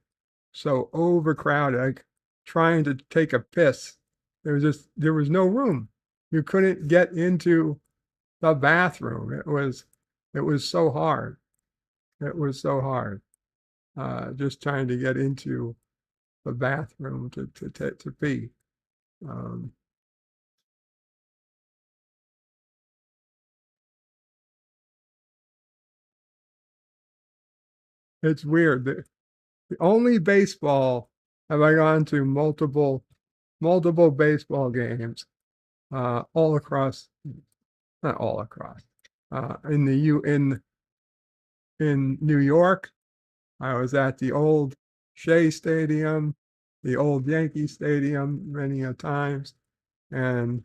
like trying to take a piss. There was no room. You couldn't get into the bathroom. It was so hard. It was so hard. Just trying to get into the bathroom to pee. It's weird. The only baseball have I gone to multiple baseball games, all across, not all across, in in New York. I was at the old Shea Stadium, the old Yankee Stadium many a times, and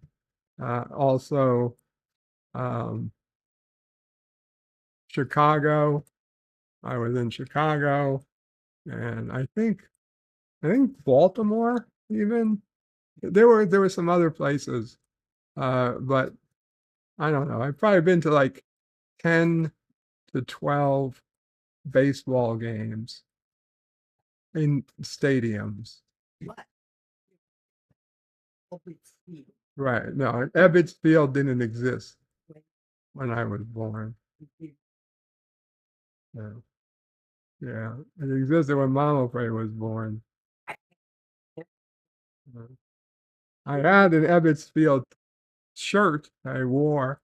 also Chicago. I was in Chicago, and I think Baltimore even. There were some other places, but I don't know. I've probably been to like 10 to 12 baseball games in stadiums. What? Ebbets Field. Right. No, Ebbets Field didn't exist when I was born. Yeah. Yeah. It existed when Mama Frey was born. I had an Ebbets Field shirt I wore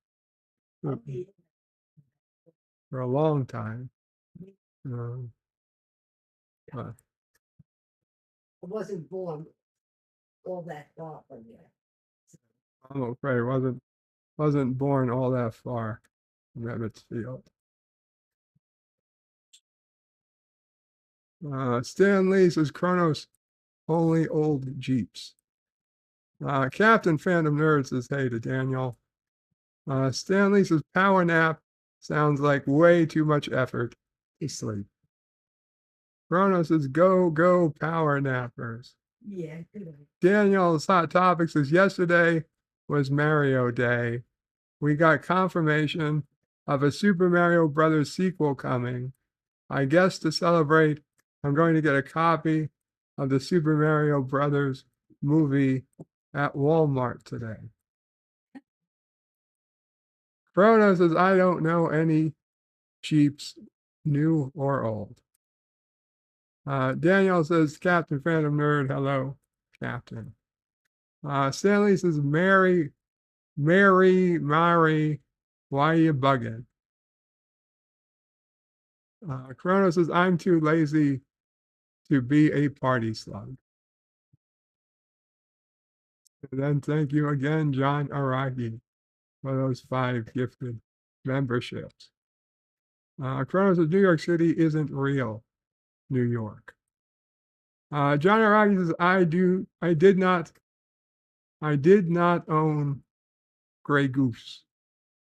for a long time. I wasn't born all that far from there. Mama Frey wasn't born all that far from Ebbets Field. Stan Lee says Kronos only old Jeeps. Captain Phantom Nerd says hey to Daniel. Stan Lee says power nap sounds like way too much effort to sleep. Kronos says go power nappers. Yeah, good. Daniel's hot topic says yesterday was Mario Day. We got confirmation of a Super Mario Brothers sequel coming. I guess to celebrate, I'm going to get a copy of the Super Mario Brothers movie at Walmart today. Chrono says, I don't know any Jeeps, new or old. Daniel says, Captain Phantom Nerd, hello, Captain. Stanley says, Mary, why you bugging? Chrono says, I'm too lazy to be a party slug. And then thank you again, John Araki, for those 5 gifted memberships. Chrono says, New York City isn't real New York. John Araki says, I did not own Grey Goose.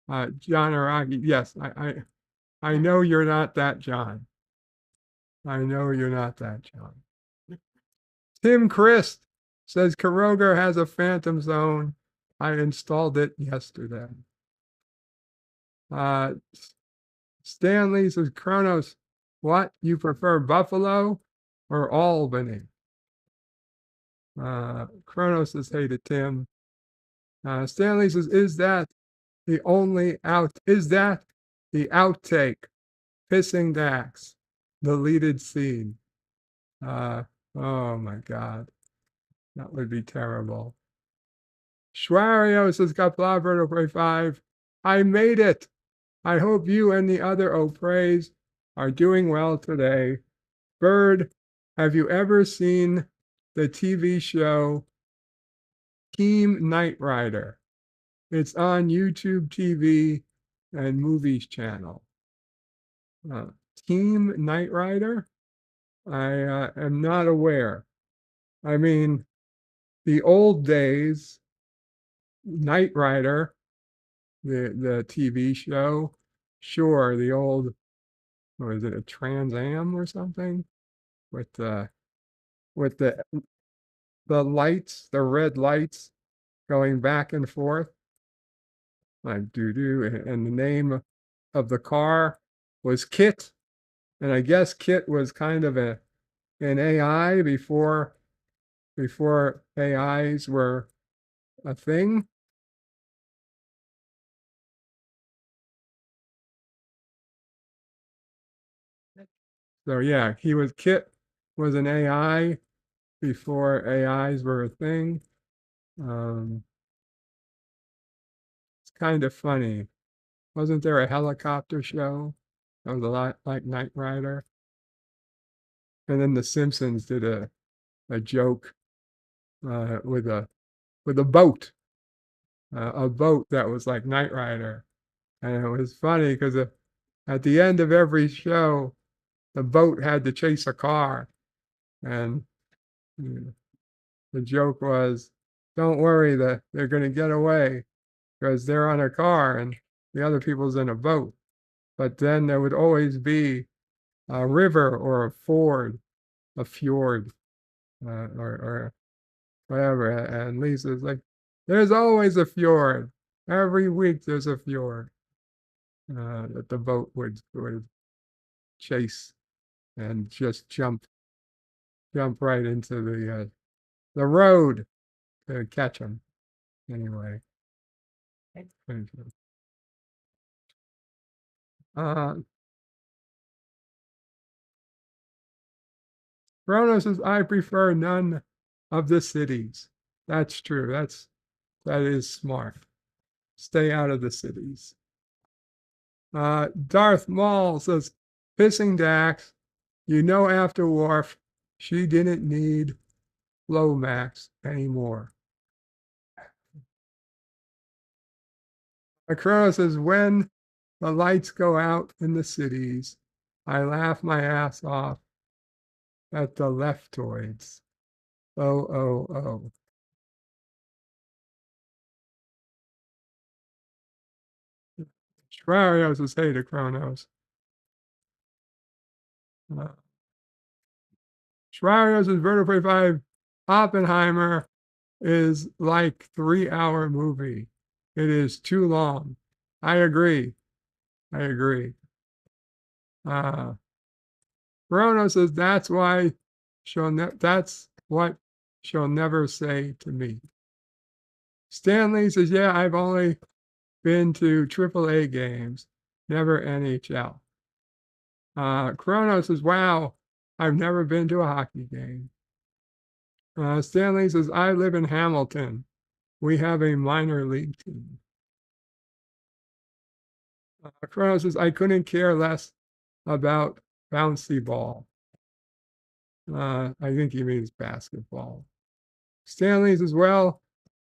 John Araki, yes, I know you're not that John. I know you're not that John. Tim Christ says Karoga has a Phantom Zone. I installed it yesterday. Stanley says, Kronos, what, you prefer Buffalo or Albany? Kronos says, hey to Tim. Stanley says, is that the outtake? Pissing Dax, deleted scene. Oh my God, that would be terrible. Schwario says, Kapla Prey 5. I made it. I hope you and the other O'Preys are doing well today. Bird, have you ever seen the TV show Team Knight Rider? It's on YouTube TV and Movies Channel. Team Knight Rider? I am not aware. I mean, the old days, Knight Rider, the TV show, sure, the old, or is it a Trans Am or something? With the lights, the red lights going back and forth. Like doo-doo, and the name of the car was Kit. And I guess Kit was kind of an AI before AIs were a thing. So yeah, Kit was an AI before AIs were a thing. It's kind of funny. Wasn't there a helicopter show that was a lot like Knight Rider? And then the Simpsons did a joke with a boat, a boat that was like Knight Rider, and it was funny because at the end of every show, the boat had to chase a car. And the joke was, don't worry, they're going to get away because they're on a car and the other people's in a boat. But then there would always be a river or a ford, a fjord, or whatever. And Lisa's like, there's always a fjord. Every week there's a fjord that the boat would chase and just jump right into the road to catch them. Anyway. Bruno says, I prefer none of the cities. That's true. That is smart. Stay out of the cities. Darth Maul says, pissing Dax, you know after Worf, she didn't need Lomax anymore. Akira says, when the lights go out in the cities, I laugh my ass off at the leftoids. Oh. Schwarios says, hey to Kronos. Schwarios says, Vertebrae 5, Oppenheimer is like 3-hour movie. It is too long. I agree. Bruno says, that's what she'll never say to me. Stanley says, yeah, I've only been to AAA games, never NHL. Chrono says, wow, I've never been to a hockey game. Stanley says, I live in Hamilton. We have a minor league team. Chrono says, I couldn't care less about bouncy ball. I think he means basketball. Stanley says, well,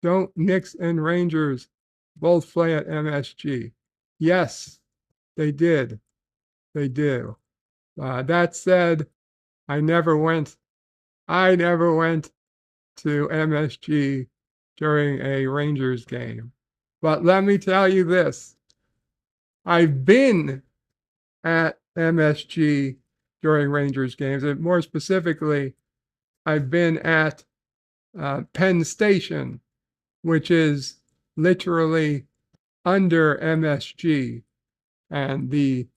don't Knicks and Rangers both play at MSG? Yes, they did. They do. That said, I never went to MSG during a Rangers game. But let me tell you this. I've been at MSG during Rangers games, and more specifically, I've been at Penn Station, which is literally under MSG, and the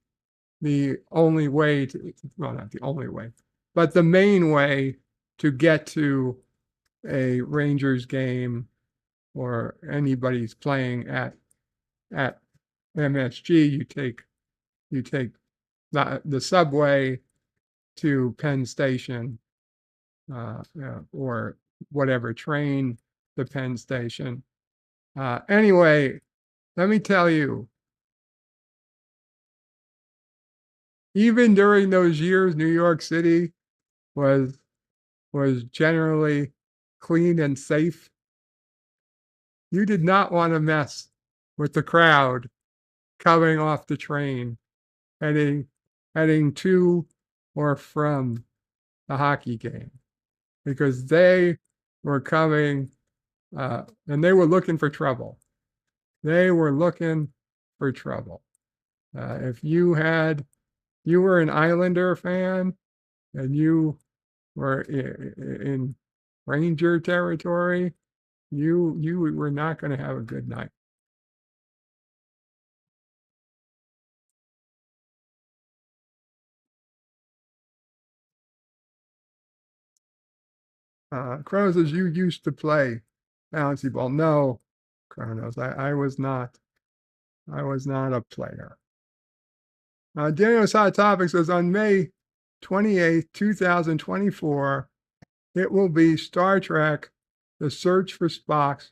only way to, well, not the only way, but the main way to get to a Rangers game or anybody's playing at MSG, you take the subway to Penn Station, or whatever train to Penn Station. Anyway, let me tell you, even during those years, New York City was generally clean and safe. You did not want to mess with the crowd coming off the train, heading to or from the hockey game, because they were coming and they were looking for trouble. If you were an Islander fan and you were in Ranger territory, you were not going to have a good night. Kronos says, you used to play bouncy ball. No, Kronos, I was not a player. Daniel's Hot Topic says, on May 28th, 2024, it will be Star Trek, The Search for Spock's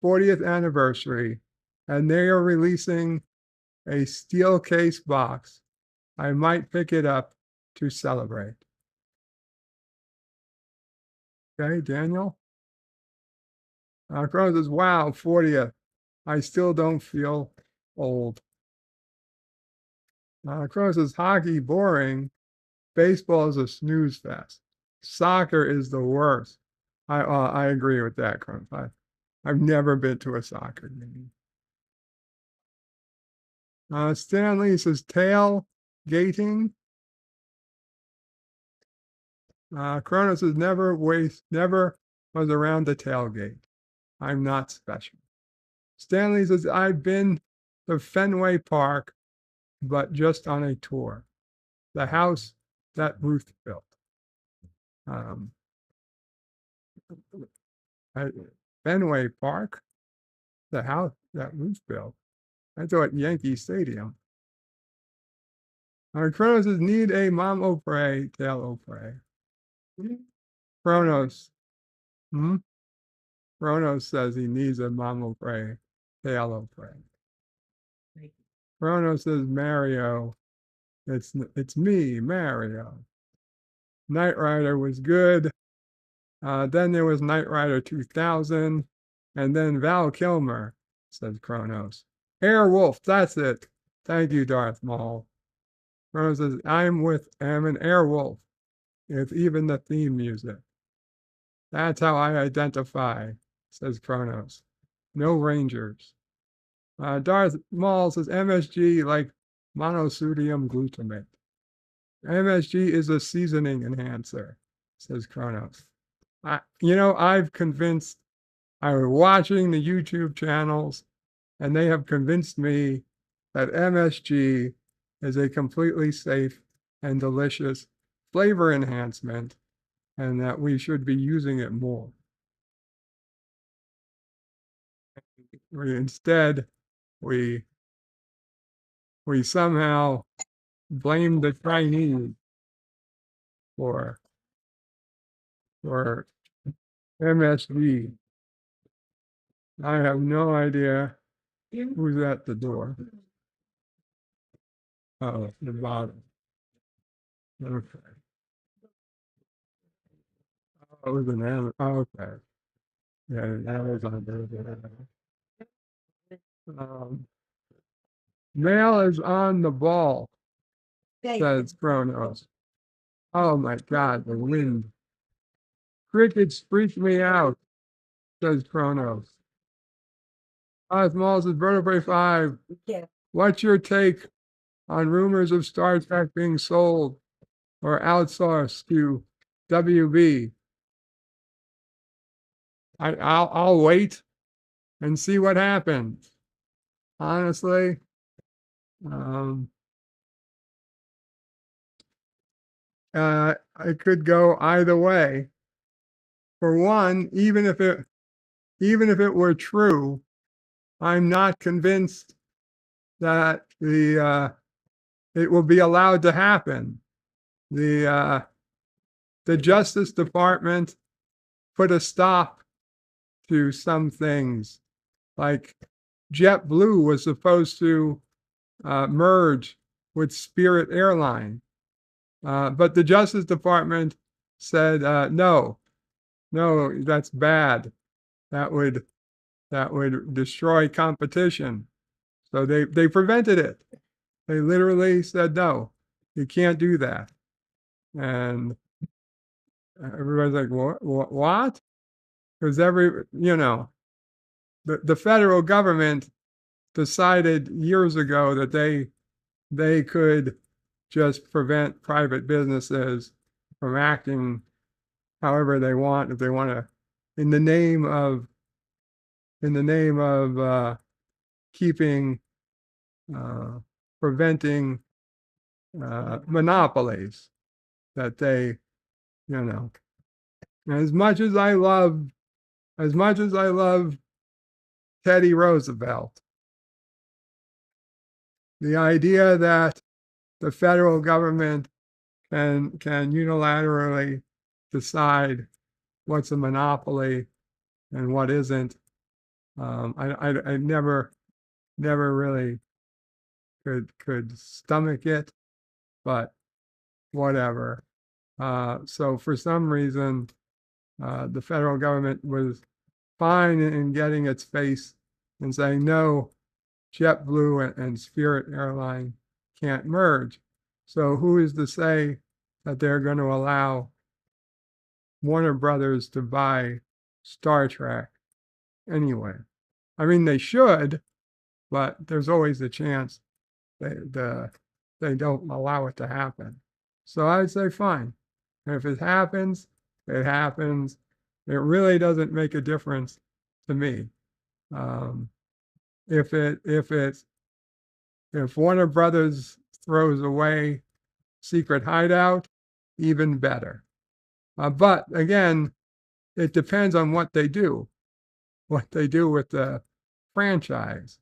40th anniversary, and they are releasing a steel case box. I might pick it up to celebrate. Okay, Daniel? Crown says, wow, 40th. I still don't feel old. Crow says hockey boring. Baseball is a snooze fest. Soccer is the worst. I agree with that, Crow. I've never been to a soccer game. Stanley says tailgating. Kronos says never was around the tailgate. I'm not special. Stanley says I've been to Fenway Park, but just on a tour. The house that Ruth built. Fenway Park, the house that Ruth built. I thought Yankee Stadium. Kronos says need a mom opre, tail opre. Kronos. Kronos says he needs a mom opre, tail opre. Kronos says Mario. It's me, Mario. Knight Rider was good. Then there was Knight Rider 2000, and then Val Kilmer, says Kronos. Airwolf, that's it. Thank you, Darth Maul. Kronos says, I'm an Airwolf, with even the theme music. That's how I identify, says Kronos. No Rangers. Darth Maul says, MSG like monosodium glutamate. MSG is a seasoning enhancer, says Kronos. I've convinced, I was watching the YouTube channels, and they have convinced me that MSG is a completely safe and delicious flavor enhancement, and that we should be using it more. Instead, we somehow blame the Chinese for MSG. I have no idea who's at the door. Oh, the bottom. Okay. Oh, it was an Amazon. Oh, okay. Yeah, an Amazon. Mail is on the ball, says Kronos. Oh my God, the wind. Crickets freak me out, says Kronos. Osmall says Vertebrae 5. Yeah. What's your take on rumors of Star Trek being sold or outsourced to WB? I'll wait and see what happens. Honestly, it could go either way. For one, even if it were true, I'm not convinced that it will be allowed to happen. The Justice Department put a stop to some things, like JetBlue was supposed to merge with Spirit Airline, but the Justice Department said no, that's bad. That would destroy competition. So they prevented it. They literally said, no, you can't do that. And everybody's like, what? Because the federal government decided years ago that they could just prevent private businesses from acting however they want, if they want to, in the name of preventing monopolies that they, as much as I love Teddy Roosevelt, the idea that the federal government can unilaterally decide what's a monopoly and what isn't, I never really could stomach it, but whatever. So for some reason, the federal government was fine in getting its face and saying, no, JetBlue and Spirit Airline can't merge. So who is to say that they're going to allow Warner Brothers to buy Star Trek anyway? I mean, they should, but there's always a chance they don't allow it to happen. So I'd say fine. If it happens, it happens. It really doesn't make a difference to me. If Warner Brothers throws away Secret Hideout, even better. But again, it depends on what they do with the franchise.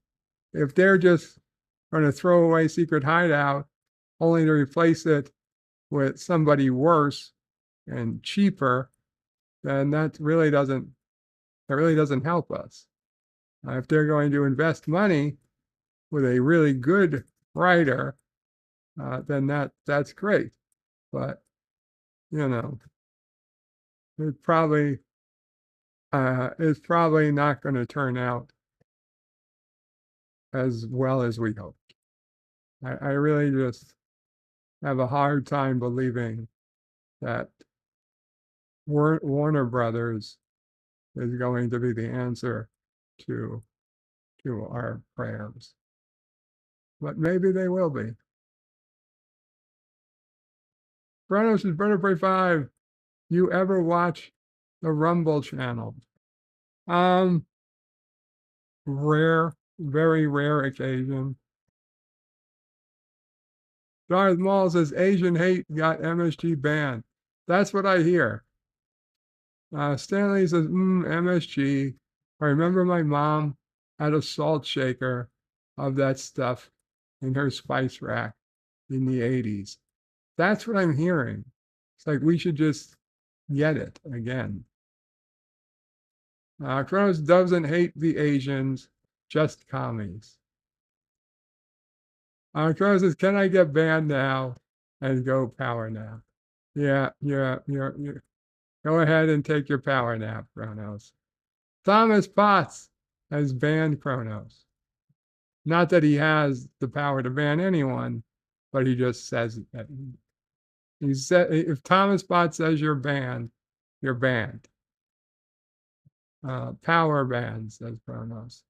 If they're just going to throw away Secret Hideout only to replace it with somebody worse and cheaper, then that really doesn't help us. If they're going to invest money with a really good writer, then that's great. But it's probably not going to turn out as well as we hoped. I really just have a hard time believing that Warner Brothers is going to be the answer to our prayers. But maybe they will be. Kronos is Bird of Prey 5. You ever watch the Rumble channel? Rare, very rare occasion. Darth Maul says Asian hate got MSG banned. That's what I hear. Stanley says, MSG. I remember my mom had a salt shaker of that stuff in her spice rack in the 80s. That's what I'm hearing. It's like we should just get it again. Kronos doesn't hate the Asians, just commies. Kronos says, can I get banned now and go power nap? Yeah. Go ahead and take your power nap, Kronos. Thomas Potts has banned Kronos. Not that he has the power to ban anyone, but he just says that. He said, if Thomas Potts says you're banned, you're banned. Power banned, says Kronos.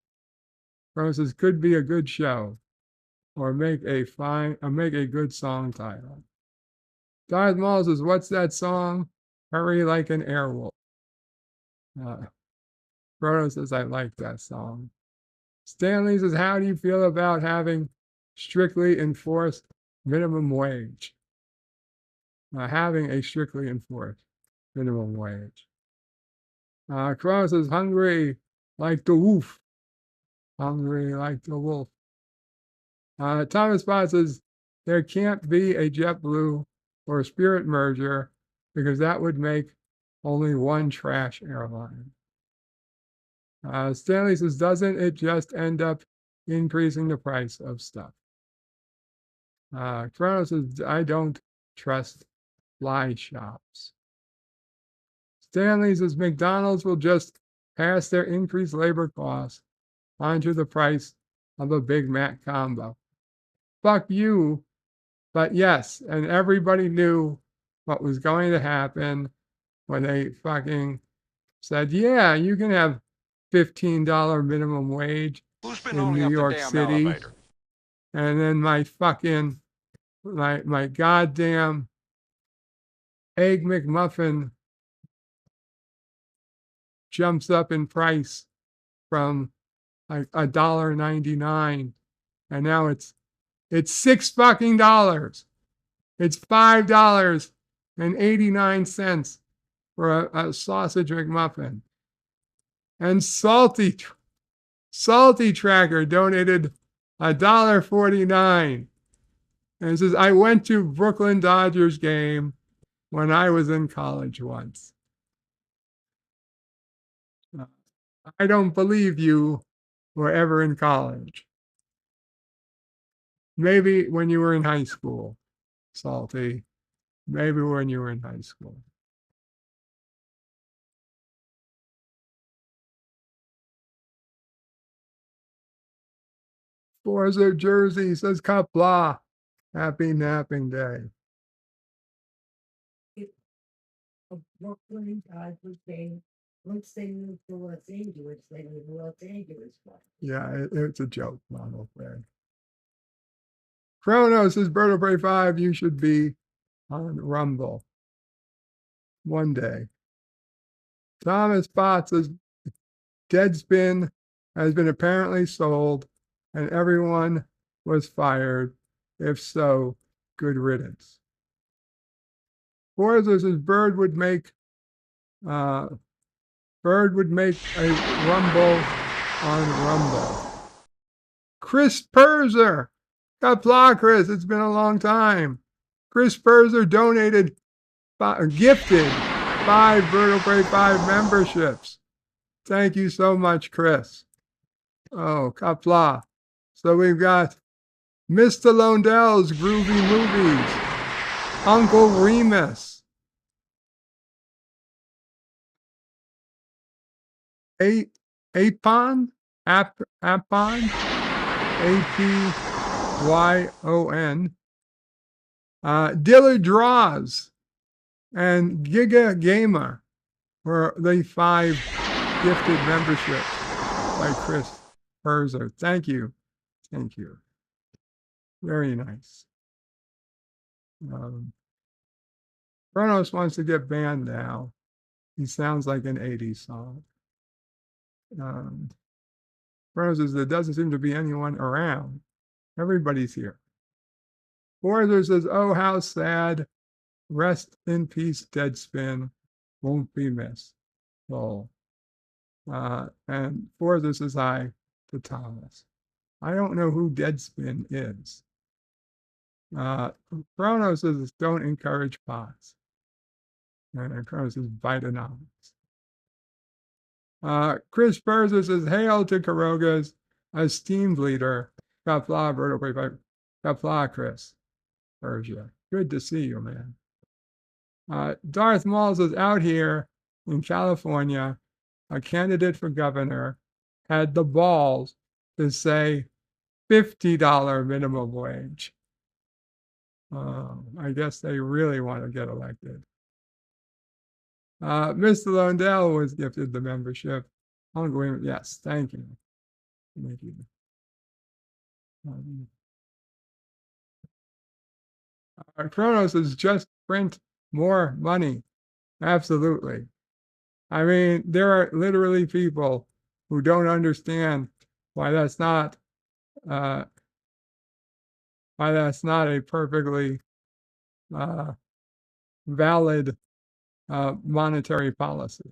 Kronos says, could be a good show, or make a good song title. Darth Maul says, what's that song? Hurry like an airwolf. Kronos says, I like that song. Stanley says, how do you feel about having strictly enforced minimum wage? Having a strictly enforced minimum wage. Kronos says, hungry like the wolf. Hungry like the wolf. Thomas Potts says, there can't be a JetBlue or a Spirit merger because that would make only one trash airline. Stanley says, doesn't it just end up increasing the price of stuff? Kronos says, I don't trust fly shops. Stanley says, McDonald's will just pass their increased labor costs onto the price of a Big Mac combo. Fuck you. But yes, and everybody knew what was going to happen when they fucking said, yeah, you can have $15 minimum wage in New York City. Elevator? And then my goddamn Egg McMuffin jumps up in price from like $1.99, and now it's $6 It's $5.89 for a sausage McMuffin. And Salty Tracker donated $1.49 and says, I went to Brooklyn Dodgers game when I was in college once. I don't believe you were ever in college. Maybe when you were in high school, Salty. Maybe when you were in high school. Forza Jersey says, Kapla. Happy napping day. Brooklyn, God was saying, once they moved to Los Angeles, they were the Los Angeles one. Yeah, it's a joke, Ronald Ray. Kronos says, Bird of Prey 5, you should be on Rumble one day. Thomas Potts says, Deadspin has been apparently sold and everyone was fired. If so, good riddance. Forza says, Bird would make a Rumble on Rumble. Chris Perzer. Kapla, Chris. It's been a long time. Chris Perzer gifted 5 Bird of Prey 5 memberships. Thank you so much, Chris. Oh, Kapla. So we've got Mr. Londell's Groovy Movies, Uncle Remus, Apon, APYON, Dillard Draws, and Giga Gamer were the 5 gifted memberships by Chris Perzer. Thank you. Thank you. Very nice. Kronos wants to get banned now. He sounds like an 80s song. Kronos says there doesn't seem to be anyone around. Everybody's here. Forza says, oh, how sad. Rest in peace, Deadspin. Won't be missed. Well, and Forza says hi to Thomas. I don't know who Deadspin is. Kronos says, don't encourage pots. And Kronos says, Vitanomics. Chris Perzer says, hail to Karoga's esteemed leader. Kapla, Chris Persia. Good to see you, man. Darth Maul says, out here in California, a candidate for governor had the balls to say $50 minimum wage. I guess they really want to get elected. Mr. Londell was gifted the membership. Yes, thank you. Thank you. Kronos is just print more money. Absolutely. I mean, there are literally people who don't understand why that's not a perfectly valid monetary policy.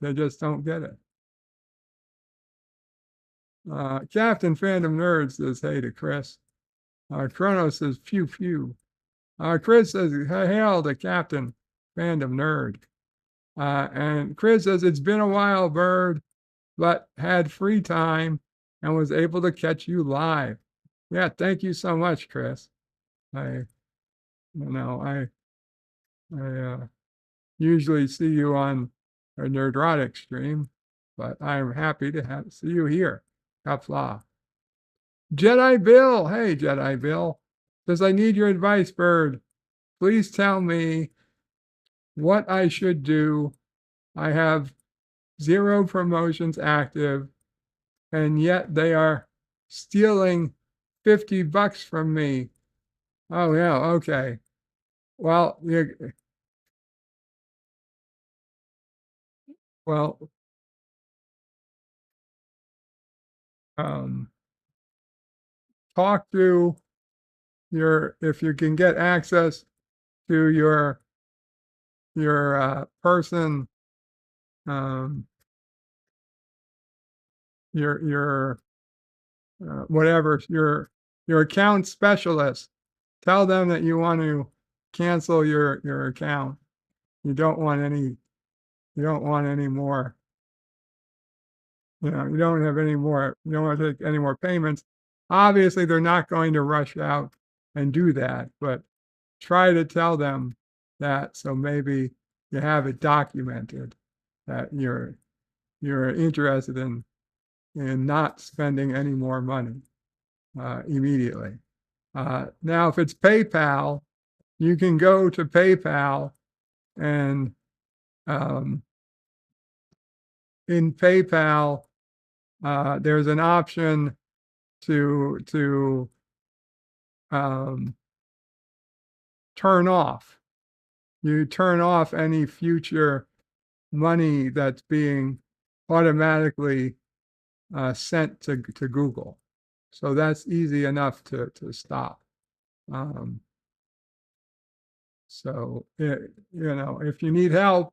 They just don't get it. Captain Fandom Nerd says, hey to Chris. Kronos says, phew, phew. Chris says, hail to Captain Fandom Nerd. And Chris says, it's been a while, Bird, but had free time and was able to catch you live. Yeah, thank you so much, Chris. I usually see you on a Nerdrotic stream, but I'm happy to see you here. Kapla. Jedi Bill, hey Jedi Bill, says, I need your advice, Bird. Please tell me what I should do. I have 0 promotions active, and yet they are stealing $50 from me. Oh yeah, okay. Well, talk to if you can get access to your person, whatever, your account specialist. Tell them that you want to cancel your account. You don't want any more. You don't have any more. You don't want to take any more payments. Obviously, they're not going to rush out and do that, but try to tell them that, so maybe you have it documented that you're interested in not spending any more money immediately. Now, if it's PayPal, you can go to PayPal and in PayPal, there's an option to turn off. You turn off any future money that's being automatically sent to Google. So that's easy enough to stop. So you know, if you need help,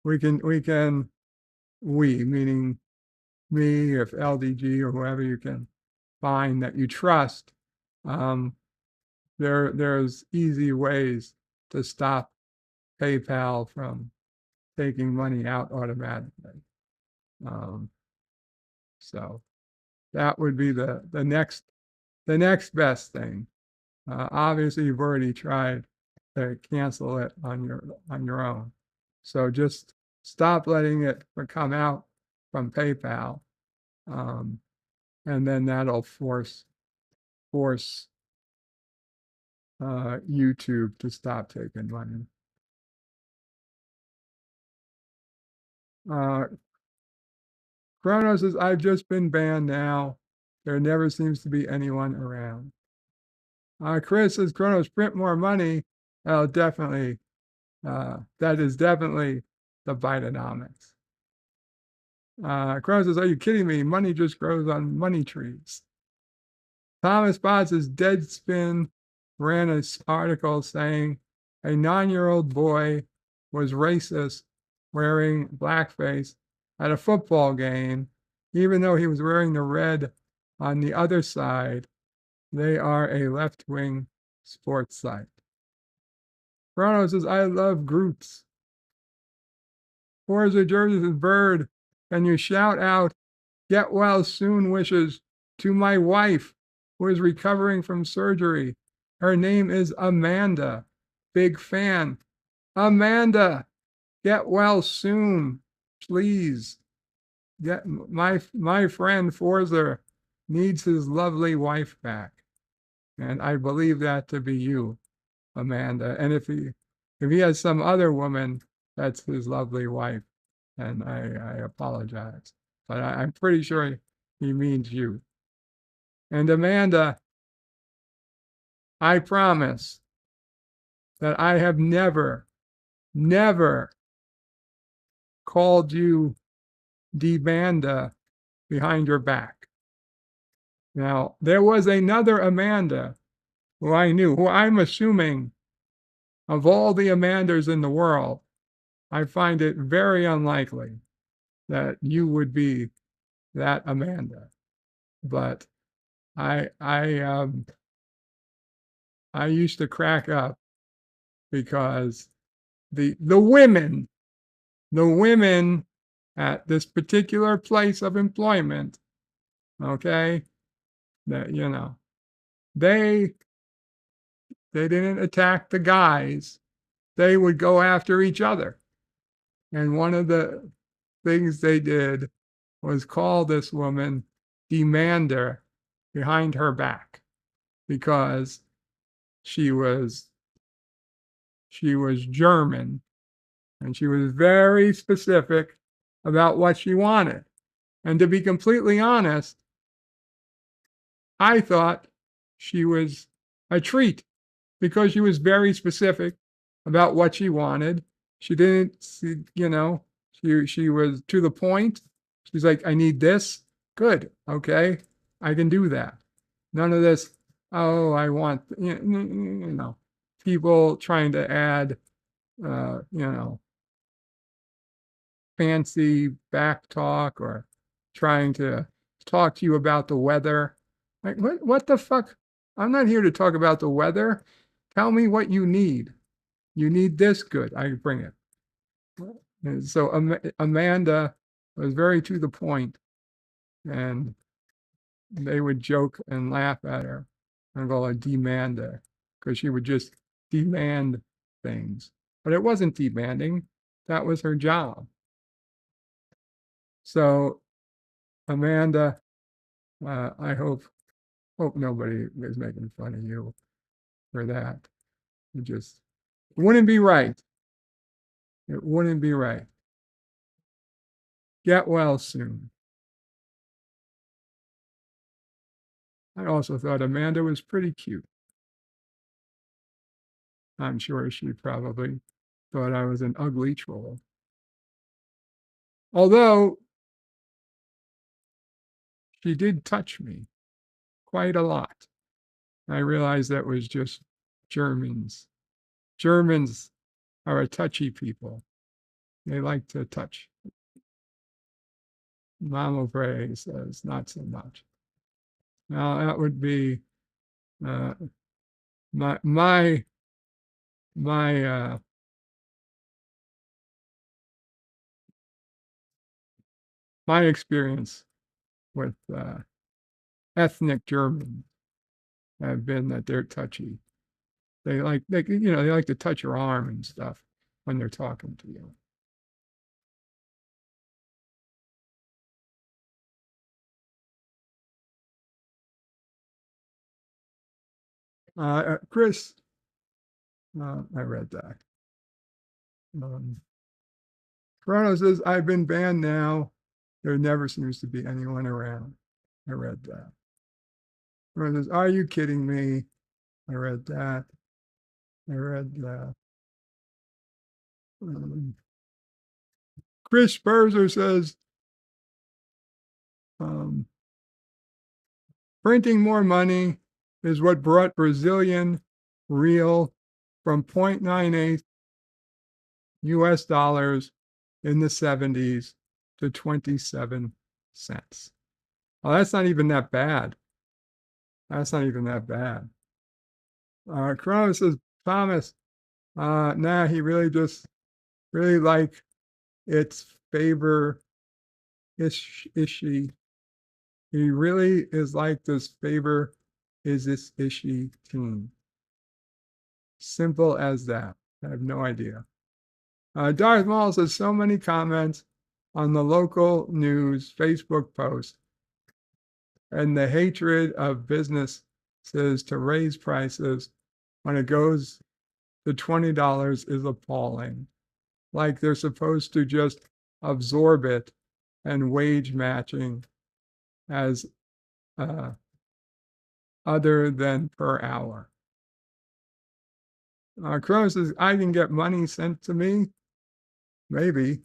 we meaning me, if LDG or whoever you can find that you trust, there's easy ways to stop PayPal from taking money out automatically. So that would be the next best thing. Obviously, you've already tried to cancel it on your own. So just stop letting it come out from PayPal, and then that'll force YouTube to stop taking money. Chronos says, I've just been banned now. There never seems to be anyone around. Chris says, Chronos, print more money. Oh, definitely. That is definitely the Bidenomics. Chronos says, are you kidding me? Money just grows on money trees. Thomas Bott says, Deadspin ran an article saying a 9-year-old boy was racist wearing blackface at a football game, even though he was wearing the red on the other side. They are a left-wing sports site. Chrono says, I love groups. Forza Jersey says, Bird, can you shout out get well soon wishes to my wife who is recovering from surgery? Her name is Amanda. Big fan. Amanda, get well soon, please. Get my friend Forza needs his lovely wife back. And I believe that to be you, Amanda. And if he has some other woman that's his lovely wife, then I apologize. But I'm pretty sure he means you. And Amanda, I promise that I have never called you Demanda behind your back. Now, there was another Amanda who I knew, who I'm assuming of all the Amandas in the world, I find it very unlikely that you would be that Amanda. But I used to crack up because the women at this particular place of employment, okay, that they didn't attack the guys, they would go after each other. And one of the things they did was call this woman Demander behind her back because she was German and she was very specific about what she wanted. And to be completely honest, I thought she was a treat because she was very specific about what she wanted. She didn't, she was to the point. She's like, I need this. Good. Okay. I can do that. None of this, oh, I want, people trying to add, fancy back talk or trying to talk to you about the weather. Like, what the fuck? I'm not here to talk about the weather. Tell me what you need. You need this, good. I bring it. And so Amanda was very to the point, and they would joke and laugh at her and call her Demander because she would just demand things. But it wasn't demanding. That was her job. So Amanda, I hope hope nobody is making fun of you for that. It just wouldn't be right. It wouldn't be right. Get well soon. I also thought Amanda was pretty cute. I'm sure she probably thought I was an ugly troll. Although she did touch me quite a lot. I realized that was just Germans. Germans are a touchy people. They like to touch. Mama Bray says not so much. Now that would be my experience with ethnic Germans have been that they're touchy. They like to touch your arm and stuff when they're talking to you. Chris, I read that. Chrono says, I've been banned now. There never seems to be anyone around. I read that. Chrono says, are you kidding me? I read that. I read that. Chris Spurzer says, printing more money is what brought Brazilian real from 0.98 US dollars in the 70s to 27 cents. Well, that's not even that bad. That's not even that bad. Chrono says, Thomas, nah, he really like its favor Ishii. He really is like this favor is this Ishii team. Simple as that. I have no idea. Darth Maul says so many comments on the local news Facebook post and the hatred of businesses to raise prices when it goes to $20 is appalling. Like they're supposed to just absorb it and wage matching as other than per hour. Crow says, I can get money sent to me. Maybe.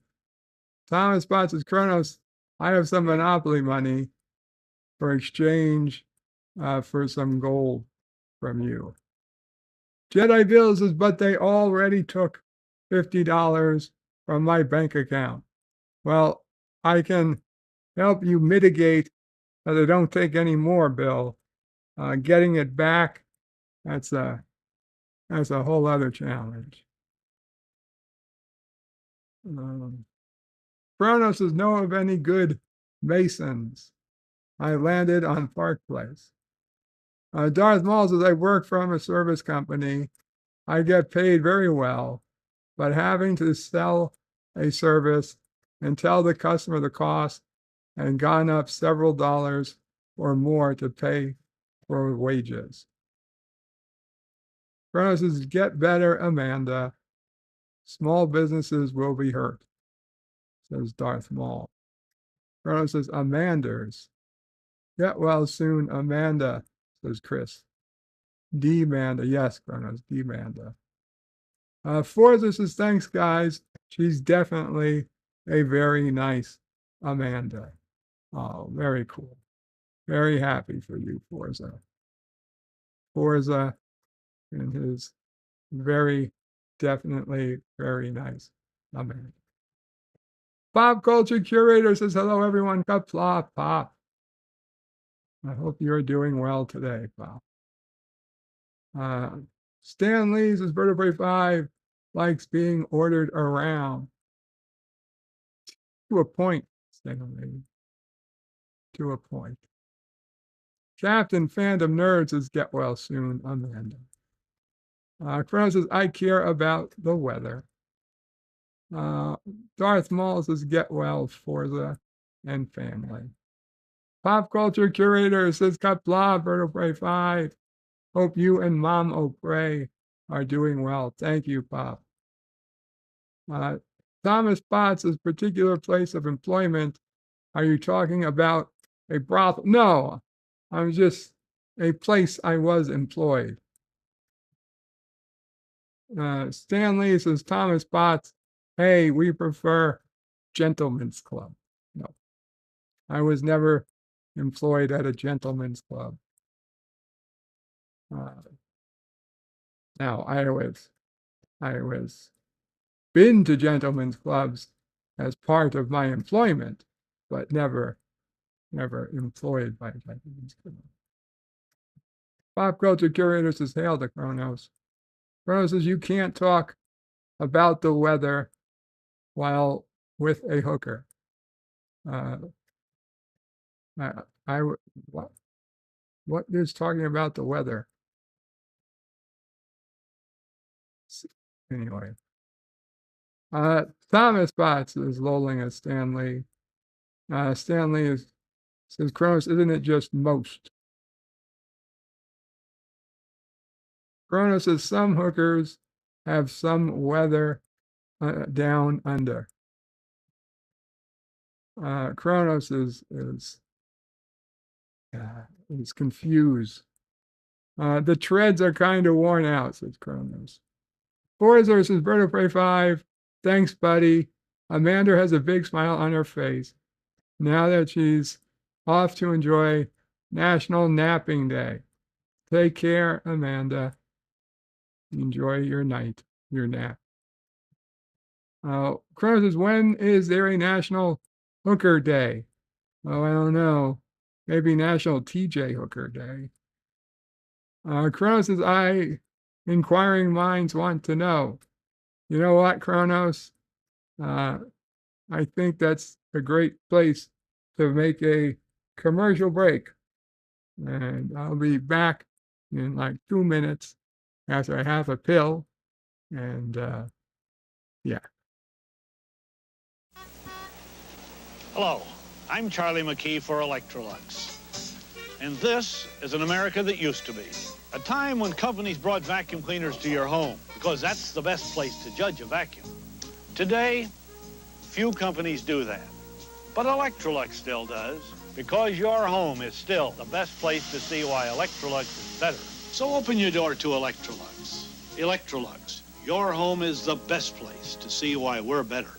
Thomas Bot says, Kronos, I have some Monopoly money for exchange for some gold from you. Jedi Bill says, but they already took $50 from my bank account. Well, I can help you mitigate so they don't take any more, Bill. Getting it back, that's a whole other challenge. Kronos says, know of any good Masons? I landed on Park Place. Darth Maul says, I work from a service company. I get paid very well, but having to sell a service and tell the customer the cost and gone up several dollars or more to pay for wages. Kronos says, get better, Amanda. Small businesses will be hurt, says Darth Maul. Kronos says, Amanders. Get well soon, Amanda, says Chris. D-Manda, yes, Kronos, D-Manda. Forza says, thanks, guys. She's definitely a very nice Amanda. Oh, very cool. Very happy for you, Forza. Forza and his very definitely very nice Amanda. Pop Culture Curator says, hello, everyone. Kapla, Pop. I hope you're doing well today, Pop. Stan Lee says, Vertebrae 5 likes being ordered around. To a point, Stan Lee. To a point. Captain Fandom Nerds says, get well soon, Amanda. Crown says, I care about the weather. Darth Maul says, get well, Forza and family. Pop culture curator says, Kapla, Berto Prey 5. Hope you and Mom O'Prey are doing well. Thank you, Pop. Thomas Potts' particular place of employment. Are you talking about a brothel? No, I'm just a place I was employed. Stanley says, Thomas Potts, hey, we prefer gentlemen's club. No, I was never employed at a gentlemen's club. Now, I was been to gentlemen's clubs as part of my employment, but never employed by a gentlemen's club. Pop culture curator says, hail to Kronos. Kronos says, you can't talk about the weather while with a hooker. What is talking about the weather? Anyway. Thomas Potts is lolling at Stanley. Stanley says, Kronos, isn't it just most? Kronos says, some hookers have some weather down under. Kronos is confused. The treads are kind of worn out, says Kronos. Forza says, Berto Prey 5. Thanks, buddy. Amanda has a big smile on her face now that she's off to enjoy National Napping Day. Take care, Amanda. Enjoy your night, your nap. Kronos says, when is there a National Hooker Day? Oh, I don't know. Maybe National TJ Hooker Day. Kronos says, inquiring minds want to know. You know what, Kronos? I think that's a great place to make a commercial break. And I'll be back in like 2 minutes after I have a pill. And yeah. Hello, I'm Charlie McKee for Electrolux. And this is an America that used to be. A time when companies brought vacuum cleaners to your home because that's the best place to judge a vacuum. Today, few companies do that. But Electrolux still does, because your home is still the best place to see why Electrolux is better. So open your door to Electrolux. Electrolux, your home is the best place to see why we're better.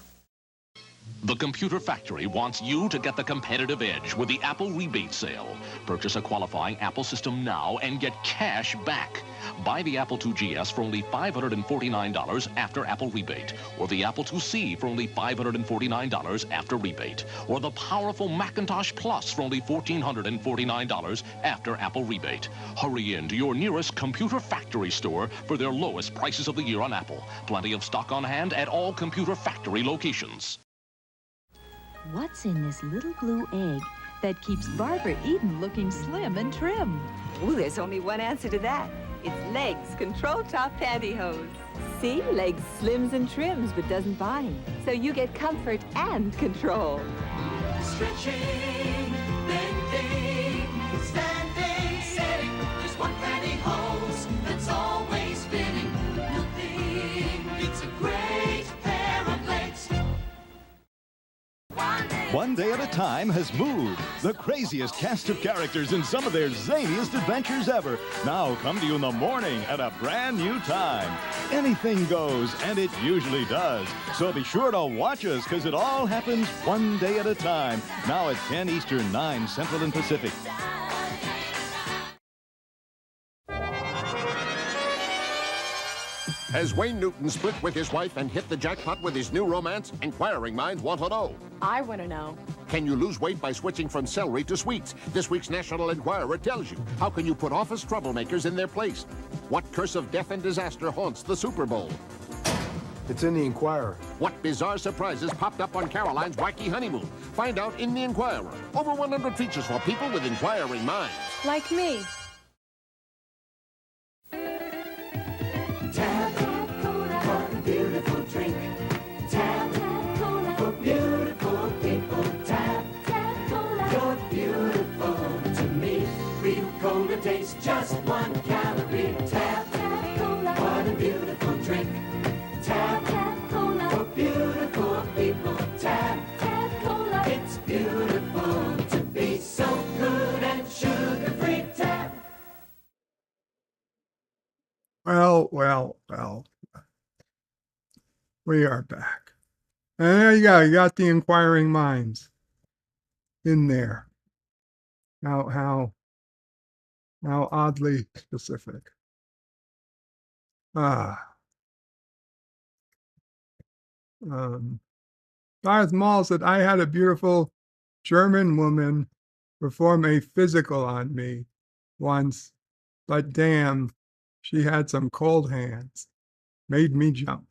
The Computer Factory wants you to get the competitive edge with the Apple rebate sale. Purchase a qualifying Apple system now and get cash back. Buy the Apple IIgs for only $549 after Apple rebate, or the Apple IIc for only $549 after rebate, or the powerful Macintosh Plus for only $1,449 after Apple rebate. Hurry in to your nearest Computer Factory store for their lowest prices of the year on Apple. Plenty of stock on hand at all Computer Factory locations. What's in this little blue egg that keeps Barbara Eden looking slim and trim? Ooh, there's only one answer to that. It's Legs Control Top Pantyhose. See, Legs slims and trims but doesn't bind. So you get comfort and control. Stretching, bending, standing, setting. There's one pantyhose that's always fitting. Nothing beats a great pair of legs. One Day at a Time has moved. The craziest cast of characters in some of their zaniest adventures ever now come to you in the morning at a brand new time. Anything goes, and it usually does. So be sure to watch us, because it all happens one day at a time. Now at 10 Eastern, 9 Central and Pacific. Has Wayne Newton split with his wife and hit the jackpot with his new romance? Inquiring minds want to know. I want to know. Can you lose weight by switching from celery to sweets? This week's National Enquirer tells you. How can you put office troublemakers in their place? What curse of death and disaster haunts the Super Bowl? It's in the Enquirer. What bizarre surprises popped up on Caroline's wacky honeymoon? Find out in the Enquirer. Over 100 features for people with inquiring minds. Like me. Beautiful drink. Tap for beautiful people. Tap. Your beautiful We are back. And there you go. You got the inquiring minds in there. How oddly specific. Darth Maul said, I had a beautiful German woman perform a physical on me once, but damn, she had some cold hands. Made me jump.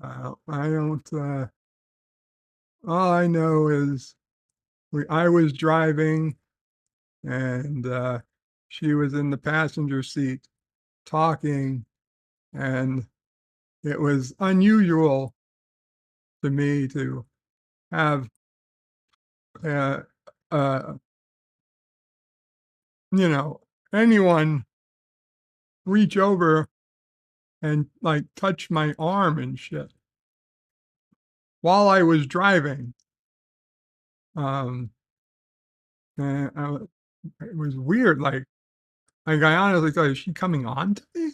I don't, all I know is I was driving and she was in the passenger seat talking, and it was unusual to me to have anyone reach over and like touch my arm and shit while I was driving. And it was weird. Like I honestly thought, is she coming on to me?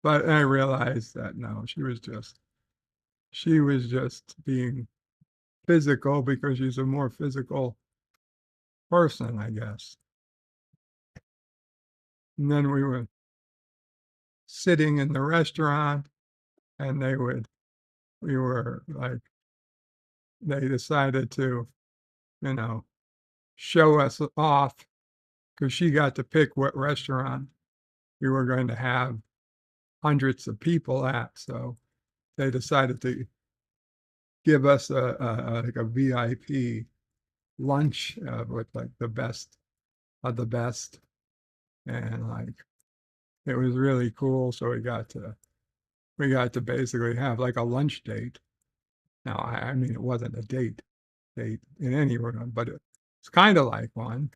But I realized that no, she was just being physical because she's a more physical person, I guess. And then we were sitting in the restaurant, and they decided to, show us off because she got to pick what restaurant we were going to have hundreds of people at. So they decided to give us a VIP lunch with like the best of the best, and like it was really cool. So we got to basically have like a lunch date. Now, I mean, it wasn't a date in any room, but it's kind of like one.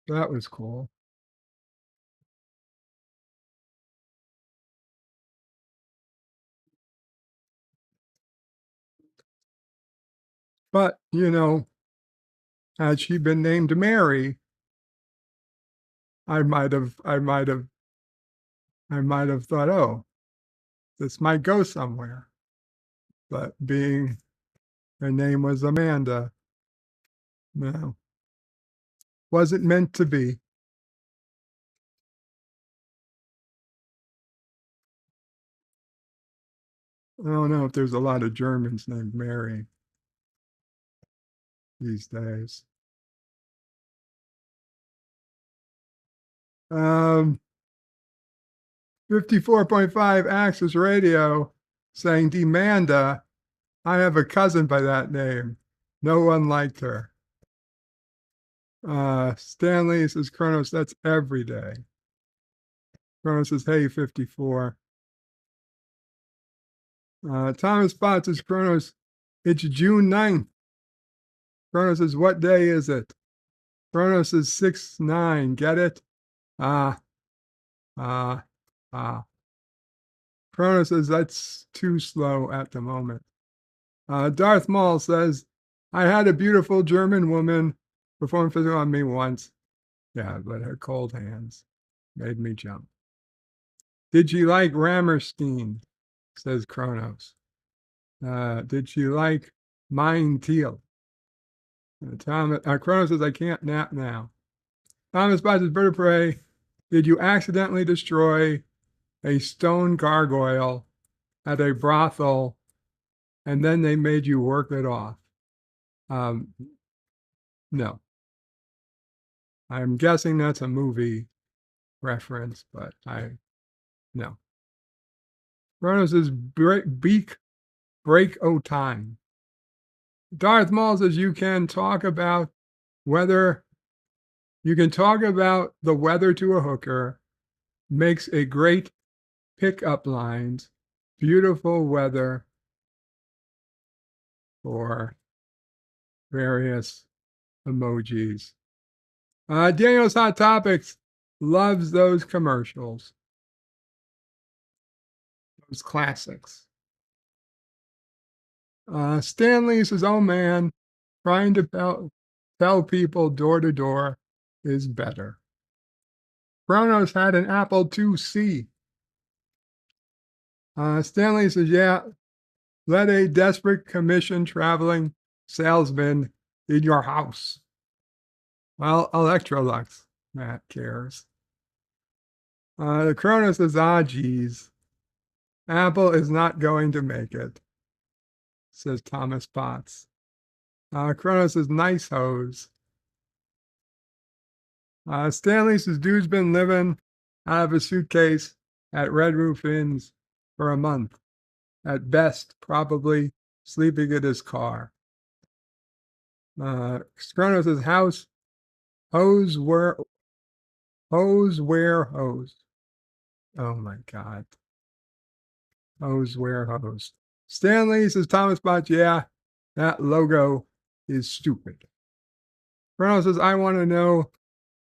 That was cool. But, had she been named Mary, I might have thought, oh, this might go somewhere. But being her name was Amanda, no, wasn't meant to be. I don't know if there's a lot of Germans named Mary these days. 54.5 Access Radio saying, Demanda, I have a cousin by that name. No one liked her. Stanley says, Kronos, that's every day. Kronos says, hey, 54. Thomas Potts says, Kronos, it's June 9th. Kronos says, what day is it? Kronos says 6/9. Get it? Kronos says, that's too slow at the moment. Darth Maul says, I had a beautiful German woman perform physical on me once. Yeah, but her cold hands made me jump. Did she like Rammerstein? Says Kronos. Did she like Mein Teal? Kronos says, I can't nap now. Thomas Potts says, Bird of Prey, did you accidentally destroy a stone gargoyle at a brothel and then they made you work it off? No. I'm guessing that's a movie reference, but no. Kronos says, break o' time. Darth Maul says, you can talk about the weather to a hooker, makes a great pickup lines, beautiful weather for various emojis. Daniel's Hot Topics loves those commercials. Those classics. Stanley says, oh man, trying to tell people door to door is better. Kronos had an Apple IIc. Stanley says, yeah, let a desperate commission traveling salesman in your house. Well, Electrolux, Matt cares. The Kronos says, geez, Apple is not going to make it, says Thomas Potts. Kronos says, nice hose. Stanley says, dude's been living out of a suitcase at Red Roof Inns for a month. At best, probably sleeping in his car. Kronos says, house, hose, where hose. Oh my God. Hose, where hose. Stanley says, Thomas Botch, yeah, that logo is stupid. Kronos says, I want to know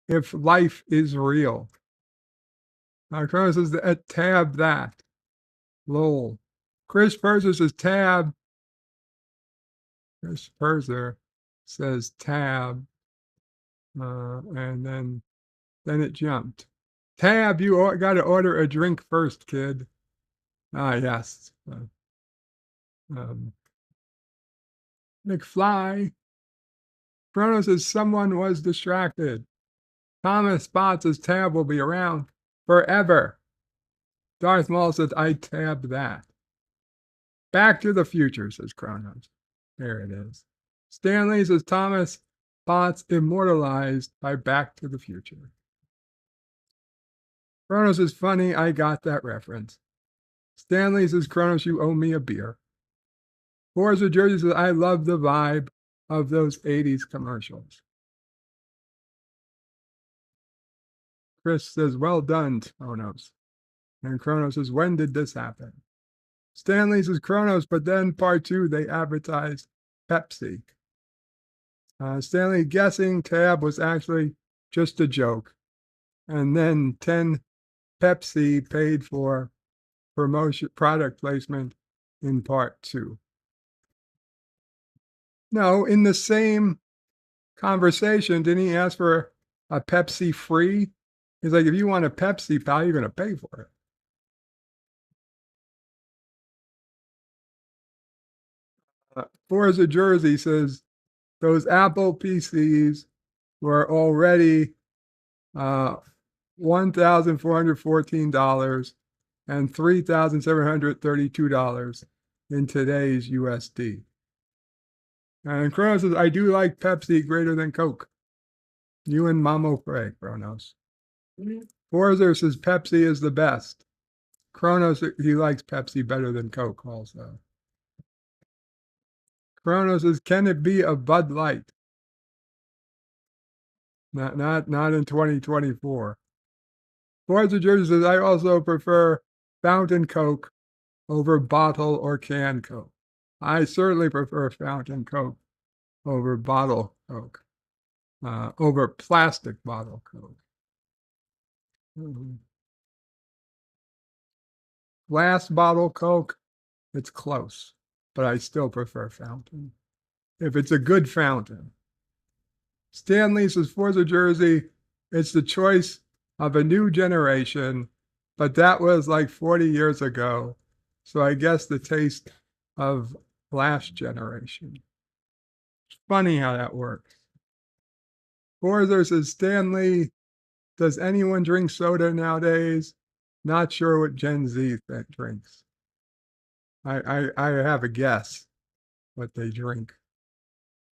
if life is real. Kronos says, tab that. Lol. Chris Purser says, tab. Chris Purser says, tab. And then it jumped. Tab, you got to order a drink first, kid. Yes. McFly. Kronos says, someone was distracted. Thomas Spot says, tab will be around forever. Darth Maul says, I tabbed that. Back to the Future, says Kronos. There it is. Stanley says, Thomas Potts immortalized by Back to the Future. Kronos is funny, I got that reference. Stanley says, Kronos, you owe me a beer. Forza Jersey says, I love the vibe of those 80s commercials. Chris says, well done, Kronos. And Kronos says, when did this happen? Stanley says, Kronos, but then part 2, they advertised Pepsi. Stanley guessing tab was actually just a joke. And then 10 Pepsi paid for promotion, product placement in part 2. No, in the same conversation, didn't he ask for a Pepsi free? He's like, if you want a Pepsi, pal, you're going to pay for it. Forza Jersey says those Apple PCs were already $1,414 and $3,732 in today's USD. And Kronos says, I do like Pepsi greater than Coke. You and Mamo pray, Kronos. Forza says Pepsi is the best. Kronos, he likes Pepsi better than Coke also. Kronos says, can it be a Bud Light? Not in 2024. Forza Jersey says, I also prefer fountain Coke over bottle or can Coke. I certainly prefer fountain Coke over bottle Coke, over plastic bottle Coke. Glass bottle Coke, it's close, but I still prefer fountain. If it's a good fountain. Stanley says, Forza Jersey, it's the choice of a new generation, but that was like 40 years ago. So I guess the taste of last generation. It's funny how that works. Forza says, Stanley, does anyone drink soda nowadays? Not sure what Gen Z drinks. I have a guess what they drink.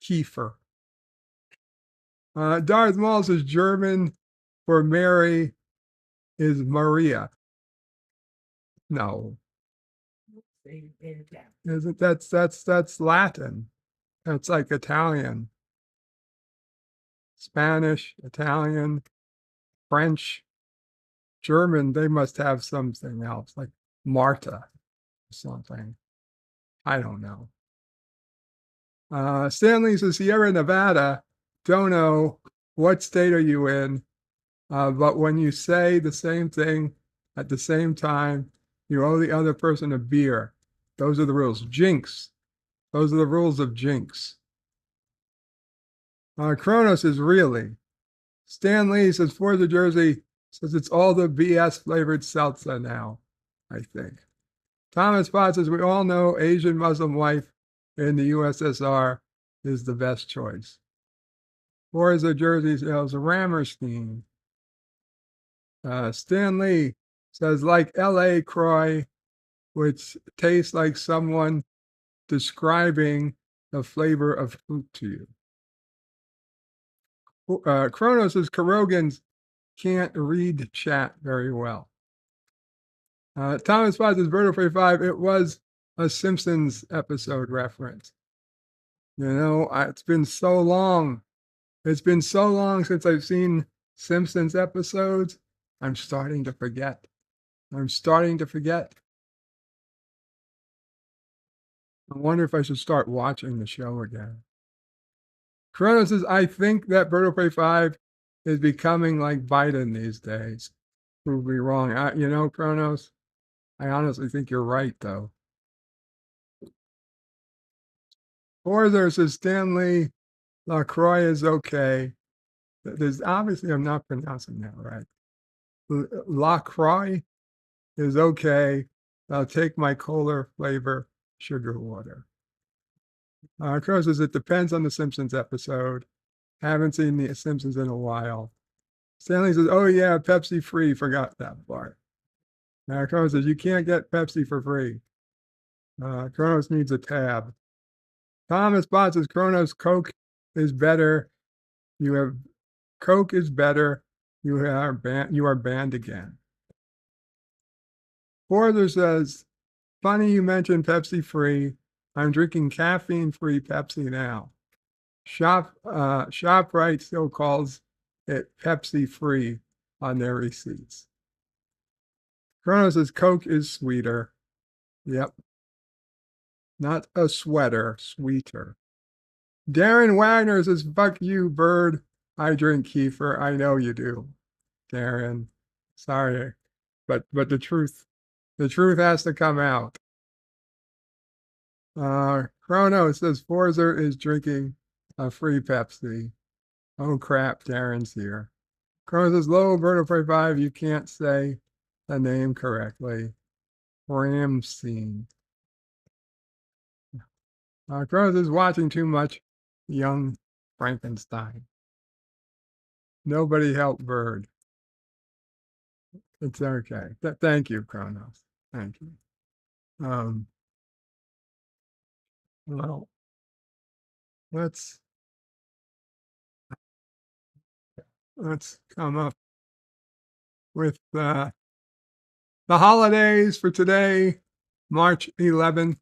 Kefir. Darth Maul says German for Mary is Maria. No. Isn't that's Latin. That's like Italian. Spanish, Italian, French, German, they must have something else, like Marta or something. I don't know. Stanley says, Sierra Nevada, don't know what state are you in, but when you say the same thing at the same time, you owe the other person a beer. Those are the rules. Jinx. Those are the rules of Jinx. Kronos is really. Stan Lee says, Forza Jersey, Says it's all the BS flavored seltzer now, I think. Thomas Potts says, we all know Asian Muslim wife in the USSR is the best choice. Forza Jersey sales Rammerstein. Stan Lee says, like L.A. Croix, which tastes like someone describing the flavor of fruit to you. Kronos says, Kurogans can't read chat very well. Thomas Potts says, Birdo Prey 5, it was a Simpsons episode reference. You know, it's been so long. It's been so long since I've seen Simpsons episodes. I'm starting to forget. I wonder if I should start watching the show again. Kronos says, I think that Birdo Prey 5 is becoming like Biden these days. Prove me wrong. You know, Kronos, I honestly think you're right, though. Forza says, Stanley LaCroix is okay. There's obviously, I'm not pronouncing that right. LaCroix is okay. I'll take my cola flavor sugar water. Crow says, it depends on the Simpsons episode. Haven't seen the Simpsons in a while. Stanley says, oh yeah, Pepsi free. Forgot that part. Crow says, you can't get Pepsi for free. Kronos needs a tab. Thomas Bott says, Kronos, Coke is better. Coke is better. You are banned again. Forther says, funny you mentioned Pepsi free. I'm drinking caffeine-free Pepsi now. ShopRite still calls it Pepsi free on their receipts. Kronos says Coke is sweeter. Yep. Not a sweater, sweeter. Darren Wagner says, fuck you, bird. I drink kefir. I know you do, Darren. Sorry. But the truth has to come out. Chrono says Forza is drinking a free Pepsi. Oh crap, Darren's here. Chrono says, low Birdo Prey 5, you can't say the name correctly. Ramstein. Chrono says, watching too much Young Frankenstein. Nobody help Bird. It's okay. Thank you, Kronos. Thank you. Well, let's come up with the holidays for today, March 11th.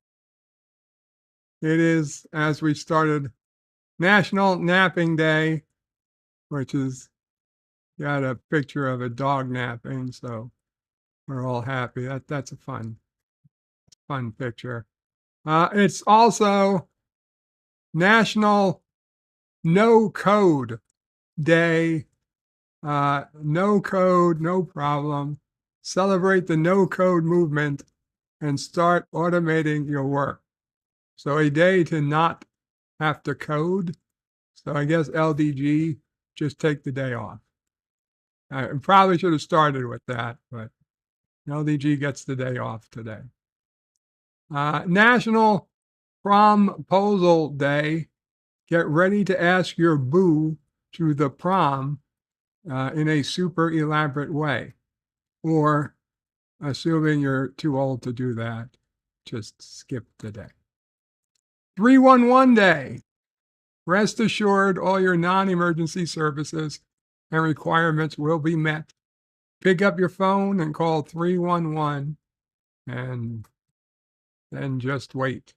It is, as we started, National Napping Day, which is got a picture of a dog napping, so we're all happy. That's a fun picture. It's also National No Code Day. No code, no problem. Celebrate the no code movement and start automating your work. So a day to not have to code. So I guess LDG, just take the day off. I probably should have started with that, but LDG gets the day off today. National Promposal Day. Get ready to ask your boo to the prom in a super elaborate way. Or, assuming you're too old to do that, just skip the day. 311 Day. Rest assured all your non-emergency services and requirements will be met. Pick up your phone and call 311 and then just wait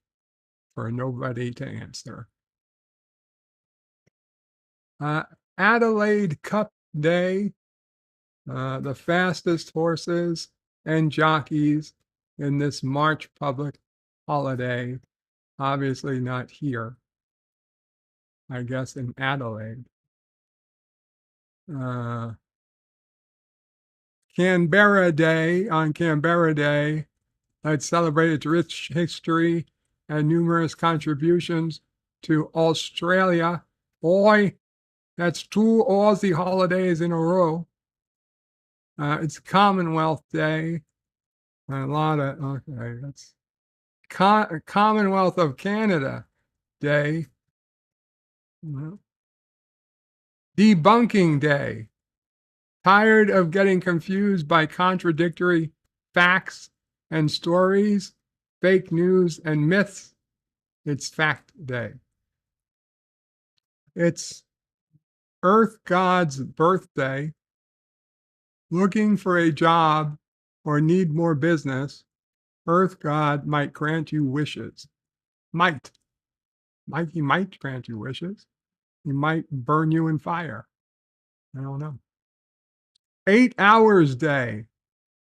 for nobody to answer. Adelaide Cup Day. The fastest horses and jockeys in this March public holiday. Obviously not here. I guess in Adelaide. Canberra Day. On Canberra Day, let's celebrate its rich history and numerous contributions to Australia. Boy, that's 2 Aussie holidays in a row. It's Commonwealth Day. A lot of, okay, that's Commonwealth of Canada Day. Debunking Day. Tired of getting confused by contradictory facts and stories, fake news and myths? It's Fact Day. It's Earth God's birthday. Looking for a job or need more business, Earth God might grant you wishes. He might grant you wishes. He might burn you in fire. I don't know. 8 Hours Day.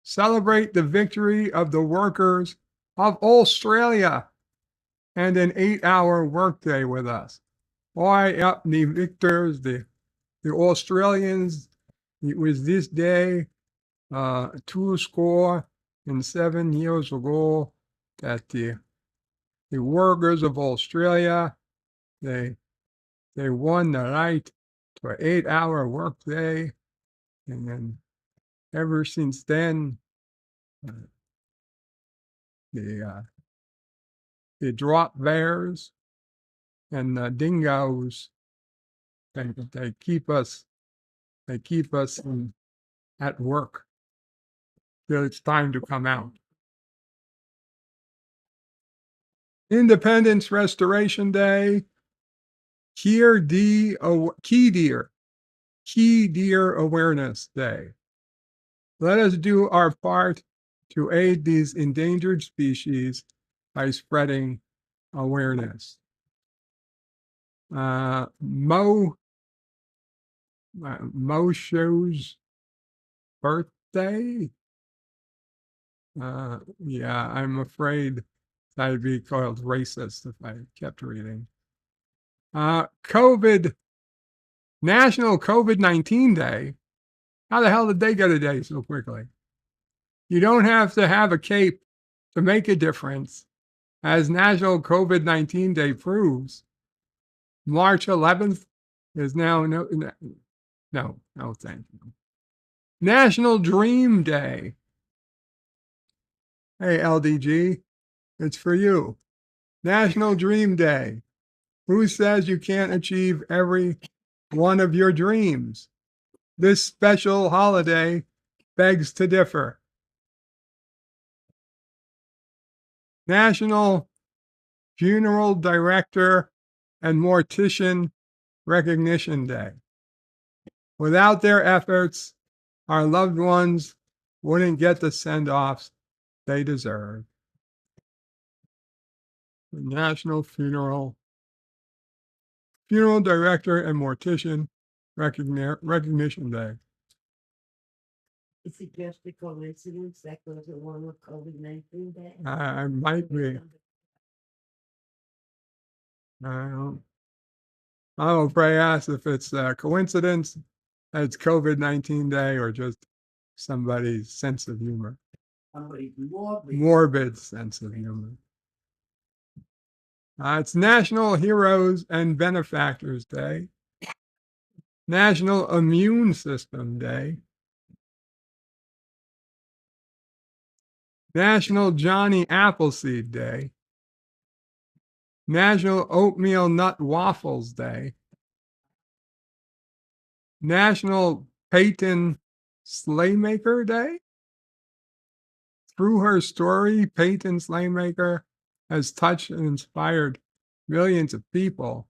Celebrate the victory of the workers of Australia and an 8-hour workday with us. Why up the victors, the Australians, it was this day 207 years ago that the workers of Australia, they won the right to an 8-hour workday, and then ever since then, the drop bears and the dingoes, they keep us at work till it's time to come out. Independence Restoration Day. Key Deer Awareness Day. Let us do our part to aid these endangered species by spreading awareness. Moshe's birthday. Yeah, I'm afraid I'd be called racist if I kept reading. National COVID-19 Day. How the hell did they get a day so quickly? You don't have to have a cape to make a difference, as National COVID-19 Day proves. March 11th is now no, thank you. National Dream Day. Hey, LDG, it's for you. National Dream Day. Who says you can't achieve every one of your dreams? This special holiday begs to differ. National Funeral Director and Mortician Recognition Day. Without their efforts, our loved ones wouldn't get the send-offs they deserve. The National Funeral Director and Mortician Recognition Day. Is it just a coincidence that goes along with COVID-19 Day? I might be. I'm afraid I ask if it's a coincidence that it's COVID-19 Day or just somebody's sense of humor. Somebody's morbid. Morbid sense of humor. It's National Heroes and Benefactors Day. National Immune System Day. National Johnny Appleseed Day. National Oatmeal Nut Waffles Day. National Peyton Slaymaker Day. Through her story, Peyton Slaymaker has touched and inspired millions of people.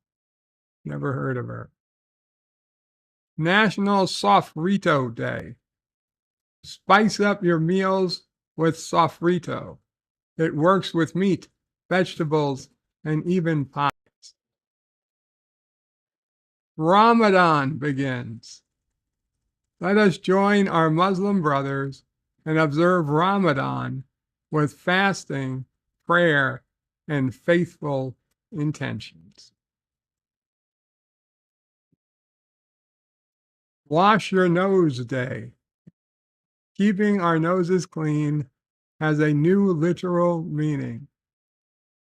Never heard of her. National Sofrito Day. Spice up your meals with Sofrito. It works with meat, vegetables, and even pies. Ramadan begins. Let us join our Muslim brothers and observe Ramadan with fasting, prayer, and faithful intentions. Wash Your Nose Day. Keeping our noses clean has a new literal meaning,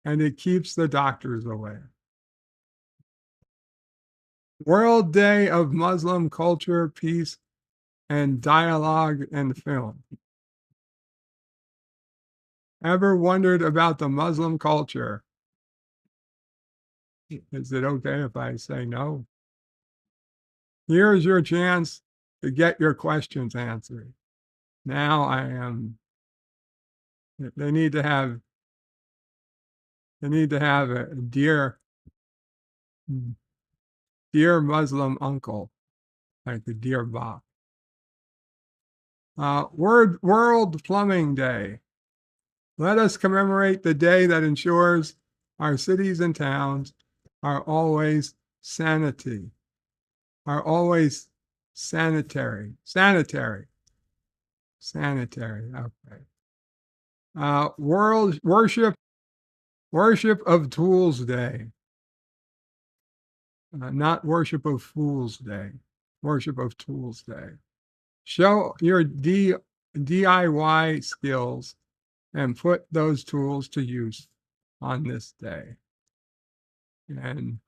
and it keeps the doctors away. World Day of Muslim Culture, Peace, and dialogue in film. Ever wondered about the Muslim culture? Is it okay if I say no? Here's your chance to get your questions answered. Now they need to have a dear Muslim uncle, like the dear Bach. World Plumbing Day. Let us commemorate the day that ensures our cities and towns are always sanitary. Okay. World Worship of Tools Day. Not Worship of Fools Day. Worship of Tools Day. Show your DIY skills and put those tools to use on this day. And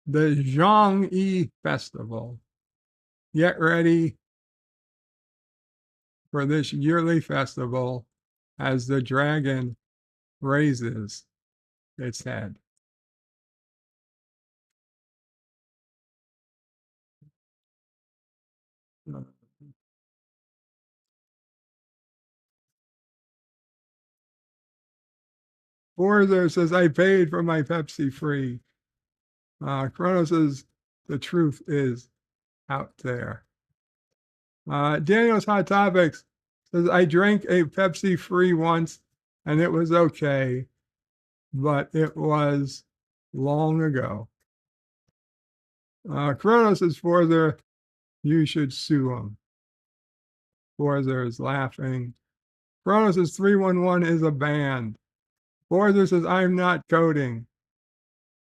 the Zhangyi Festival. Get ready for this yearly festival as the dragon raises its head. Forza says, I paid for my Pepsi free. Chrono says, the truth is out there. Daniel's Hot Topics says, I drank a Pepsi free once and it was okay, but it was long ago. Chrono says, Forza, you should sue him. Forza is laughing. Chrono says, 311 is a band. Forza says, I'm not coding.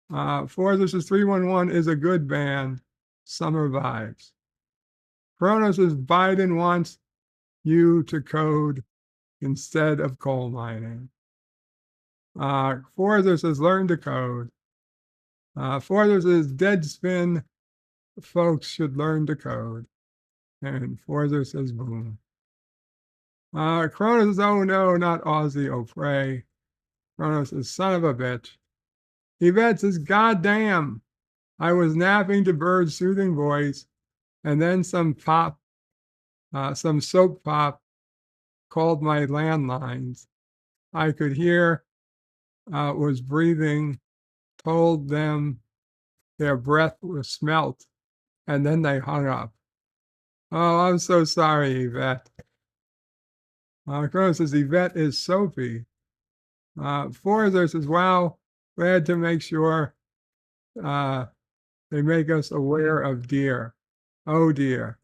Forza says, 311 is a good band. Summer vibes. Chrono says, Biden wants you to code instead of coal mining. Forza says, learn to code. Forza says, Deadspin folks should learn to code. And Forza says, boom. Chrono says, oh no, not Aussie, oh pray. Chrono says, son of a bitch. Yvette says, God damn. I was napping to Bird's soothing voice, and then some soap pop called my landlines. I could hear, was breathing, told them their breath was smelt, and then they hung up. Oh, I'm so sorry, Yvette. Chrono says, Yvette is soapy. Forza says, wow, glad to make sure they make us aware of deer. Oh dear.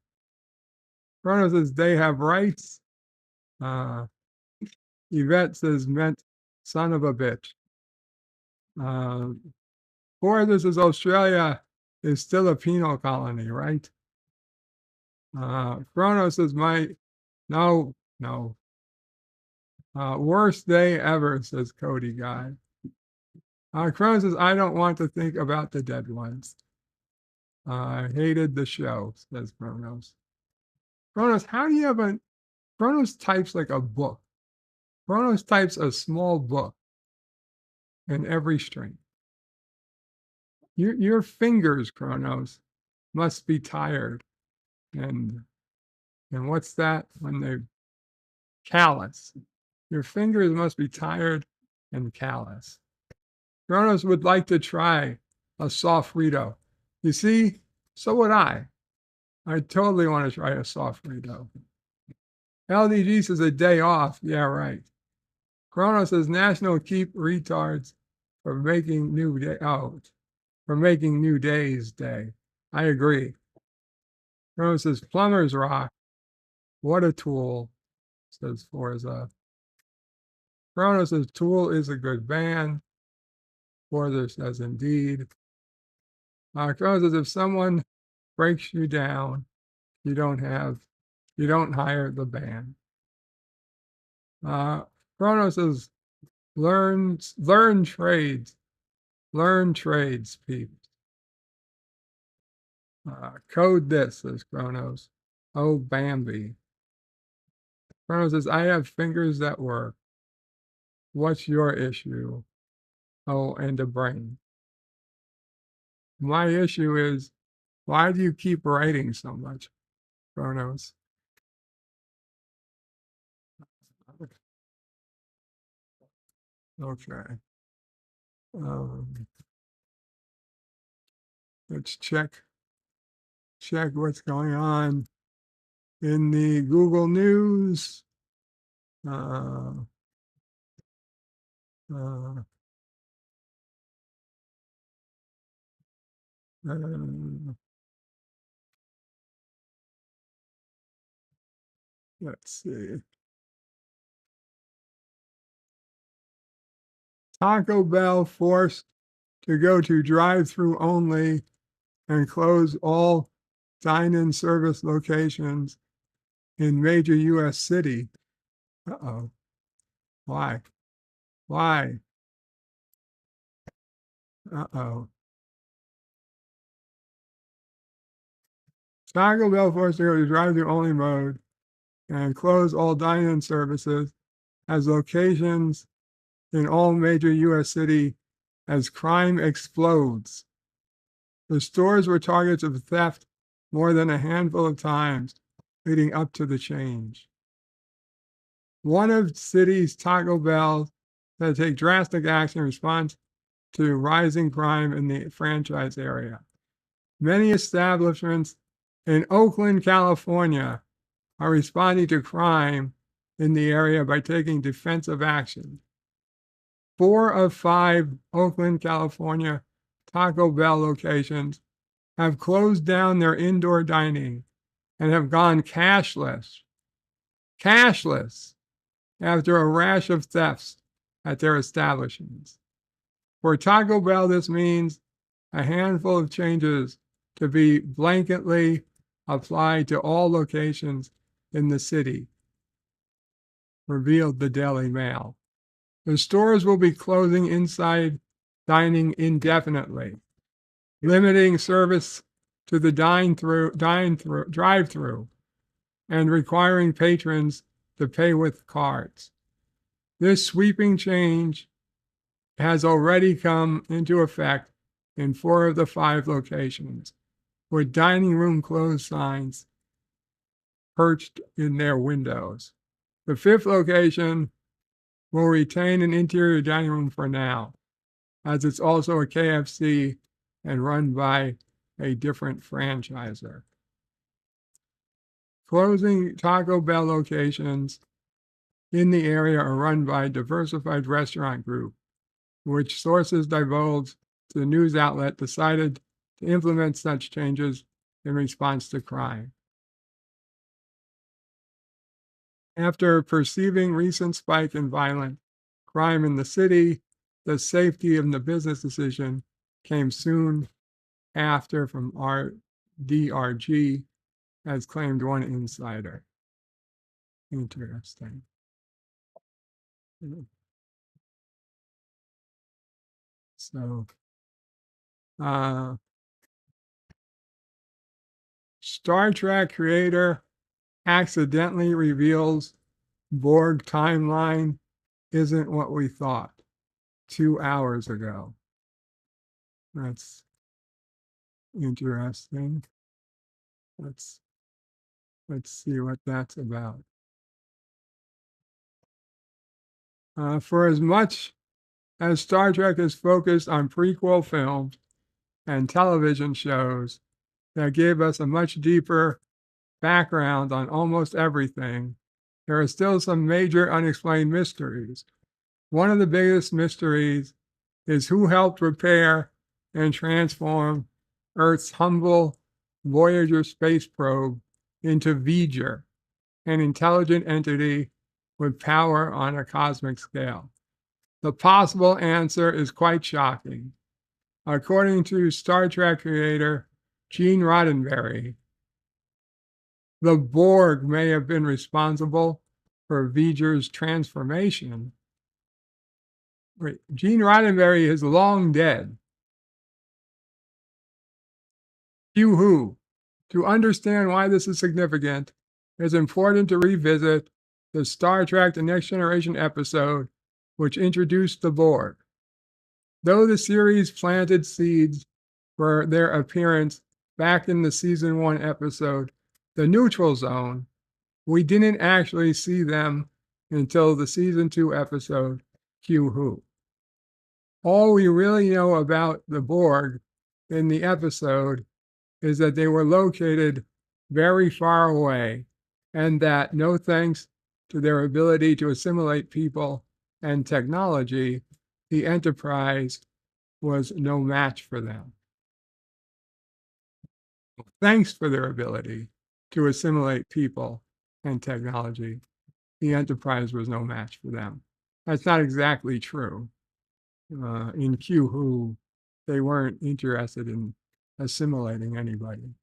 Chrono says, they have rights. Yvette says, meant son of a bitch. Forza says, Australia is still a penal colony, right? Chrono says, no. Worst day ever, says Cody Guy. Chrono says, I don't want to think about the dead ones. I hated the show, says Chronos. Chronos, how do you have Chronos types like a book. Chronos types a small book in every string. Your fingers, Chronos, must be tired. And what's that when they callous? Your fingers must be tired and callous. Chronos would like to try a Sofrito. You see, so would I. I totally want to try a Sofrito. LDG says a day off. Yeah, right. Chronos says National Keep Retards for making new day. Oh, for making new days day. I agree. Chronos says Plumbers rock. What a tool, says Forza. Chronos says Tool is a good band. Forza says indeed. Chronos says if someone breaks you down, you don't hire the band. Chronos says learn trades. Learn trades, peeps. Code this, says Chronos. Oh, Bambi. Colonel says, I have fingers that work. What's your issue? Oh, and a brain. My issue is, why do you keep writing so much, Chronos? Okay. Let's check what's going on in the Google News. Uh, let's see. Taco Bell forced to go to drive-through only and close all dine-in service locations in major U.S. city. Uh-oh. Why? Why? Uh-oh. Taco Bell forced to go to drive-through only mode and close all dine-in services as locations in all major U.S. city as crime explodes. The stores were targets of theft more than a handful of times leading up to the change. One of city's Taco Bell had to take drastic action in response to rising crime in the franchise area. Many establishments in Oakland, California, are responding to crime in the area by taking defensive action. 4 of 5 Oakland, California Taco Bell locations have closed down their indoor dining and have gone cashless after a rash of thefts at their establishments. For Taco Bell, this means a handful of changes to be blanketly applied to all locations in the city, revealed the Daily Mail. The stores will be closing inside dining indefinitely, limiting service to the drive-through, and requiring patrons to pay with cards. This sweeping change has already come into effect in 4 of the 5 locations, with dining room closed signs perched in their windows. The 5th location will retain an interior dining room for now, as it's also a KFC and run by a different franchisor. Closing Taco Bell locations in the area are run by Diversified Restaurant Group, which sources divulged to the news outlet decided to implement such changes in response to crime. After perceiving recent spike in violent crime in the city, the safety of the business decision came soon after from DRG, as claimed one insider. Interesting. So, Star Trek creator accidentally reveals Borg timeline isn't what we thought 2 hours ago. That's interesting. Let's see what that's about. For as much as Star Trek is focused on prequel films and television shows that gave us a much deeper background on almost everything, there are still some major unexplained mysteries. One of the biggest mysteries is who helped repair and transform Earth's humble Voyager space probe into V'ger, an intelligent entity with power on a cosmic scale. The possible answer is quite shocking. According to Star Trek creator Gene Roddenberry, the Borg may have been responsible for V'ger's transformation. Wait, Gene Roddenberry is long dead. Hugh who? To understand why this is significant, it's important to revisit the Star Trek The Next Generation episode, which introduced the Borg. Though the series planted seeds for their appearance back in the season 1 episode, The Neutral Zone, we didn't actually see them until the season 2 episode, Q Who. All we really know about the Borg in the episode is that they were located very far away, and that no thanks to their ability to assimilate people and technology, the Enterprise was no match for them. Thanks for their ability to assimilate people and technology, the Enterprise was no match for them. That's not exactly true. In Q Who, they weren't interested in assimilating anybody.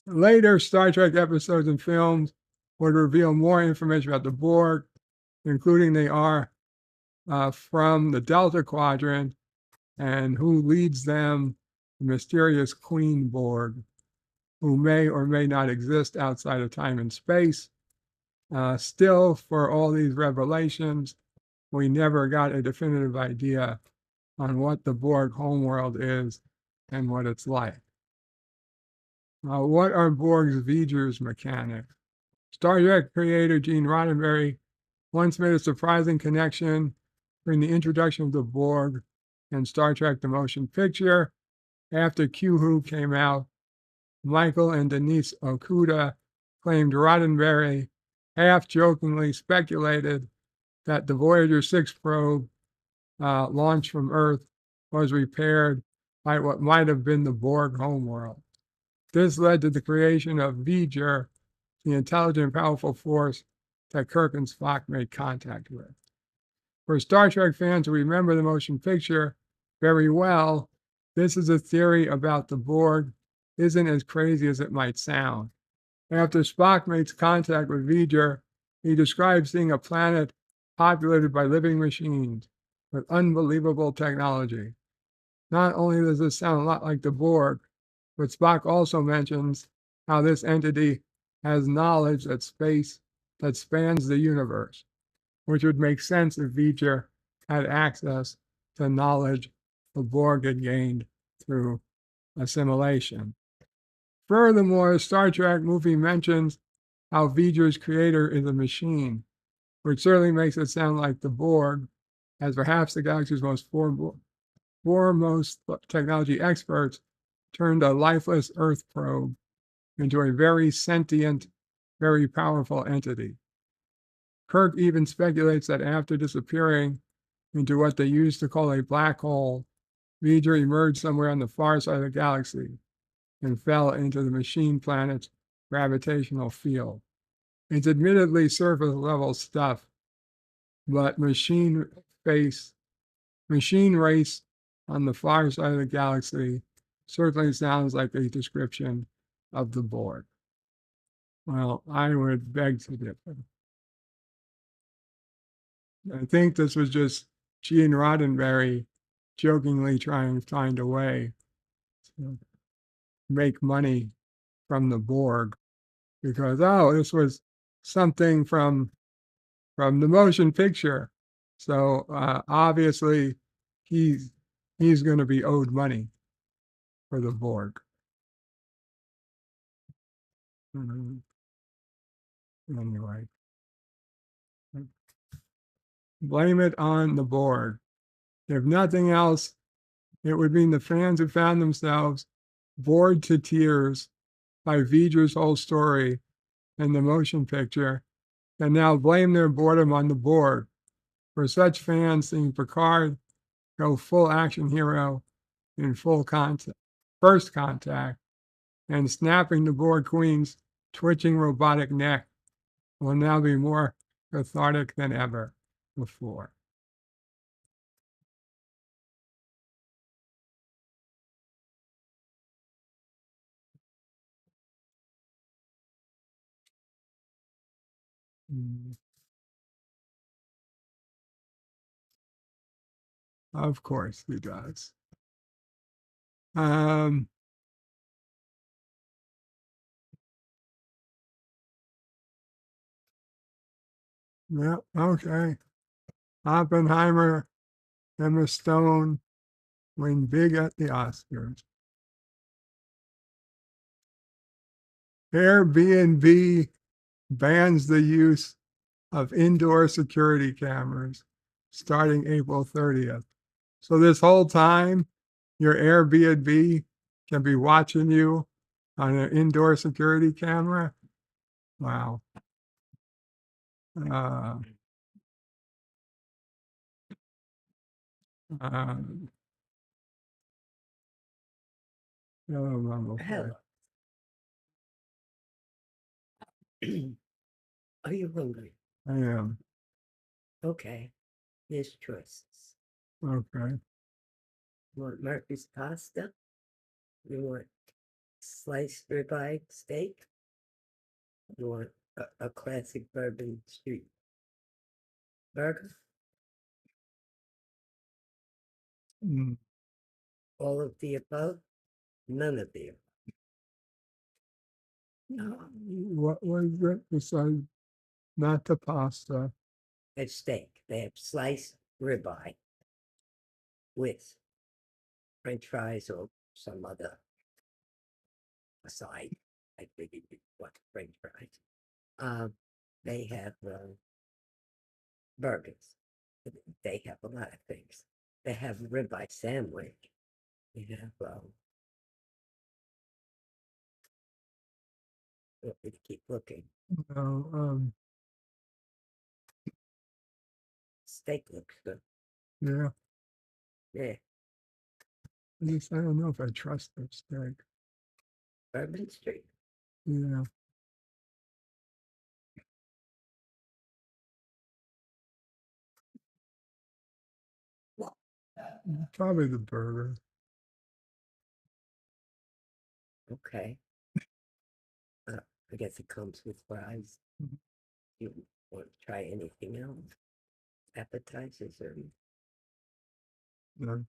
Later Star Trek episodes and films would reveal more information about the Borg, including they are from the Delta Quadrant and who leads them, the mysterious Queen Borg, who may or may not exist outside of time and space. Still, for all these revelations, we never got a definitive idea on what the Borg homeworld is and what it's like. What are Borg's V'ger's mechanics? Star Trek creator Gene Roddenberry once made a surprising connection between the introduction of the Borg and Star Trek the Motion Picture. After Q Who came out, Michael and Denise Okuda claimed Roddenberry half-jokingly speculated that the Voyager 6 probe launched from Earth was repaired by what might have been the Borg homeworld. This led to the creation of V'ger, the intelligent, powerful force that Kirk and Spock made contact with. For Star Trek fans who remember the motion picture very well, this is a theory about the Borg isn't as crazy as it might sound. After Spock makes contact with V'ger, he describes seeing a planet populated by living machines with unbelievable technology. Not only does this sound a lot like the Borg, but Spock also mentions how this entity has knowledge that spans the universe, which would make sense if V'ger had access to knowledge the Borg had gained through assimilation. Furthermore, the Star Trek movie mentions how V'ger's creator is a machine, which certainly makes it sound like the Borg, as perhaps the galaxy's most foremost technology experts turned a lifeless Earth probe into a very sentient, very powerful entity. Kirk even speculates that after disappearing into what they used to call a black hole, V'ger emerged somewhere on the far side of the galaxy and fell into the machine planet's gravitational field. It's admittedly surface level stuff, but machine race on the far side of the galaxy certainly sounds like a description of the Borg. Well, I would beg to differ. I think this was just Gene Roddenberry jokingly trying to find a way to make money from the Borg, because, this was something from the motion picture. So obviously he's going to be owed money for the Borg. Anyway, blame it on the Borg. If nothing else, it would mean the fans who found themselves bored to tears by V'ger's whole story and the motion picture can now blame their boredom on the Borg. For such fans, seeing Picard go full action hero in first contact and snapping the Borg Queen's twitching robotic neck will now be more cathartic than ever before. Of course he does. Yeah, okay. Oppenheimer, Emma Stone win big at the Oscars. Airbnb bans the use of indoor security cameras starting April 30th. So this whole time, your Airbnb can be watching you on an indoor security camera. Wow. Uh, Hello. Are you hungry? I am. Okay. Here's choices. Okay. You want Murphy's pasta? You want sliced ribeye steak? You want a classic Bourbon Street burger? Mm. All of the above? None of the above. What was it besides not the pasta? It's steak. They have sliced ribeye with French fries or some other aside. I figured you'd want French fries. They have burgers. They have a lot of things. They have a ribeye sandwich. They have let me keep looking. No, Steak looks good. yeah. Yeah. I don't know if I trust this steak. Bourbon Street. Yeah. Probably the burger. Okay. I guess it comes with fries. You want to try anything else? Appetizers or No,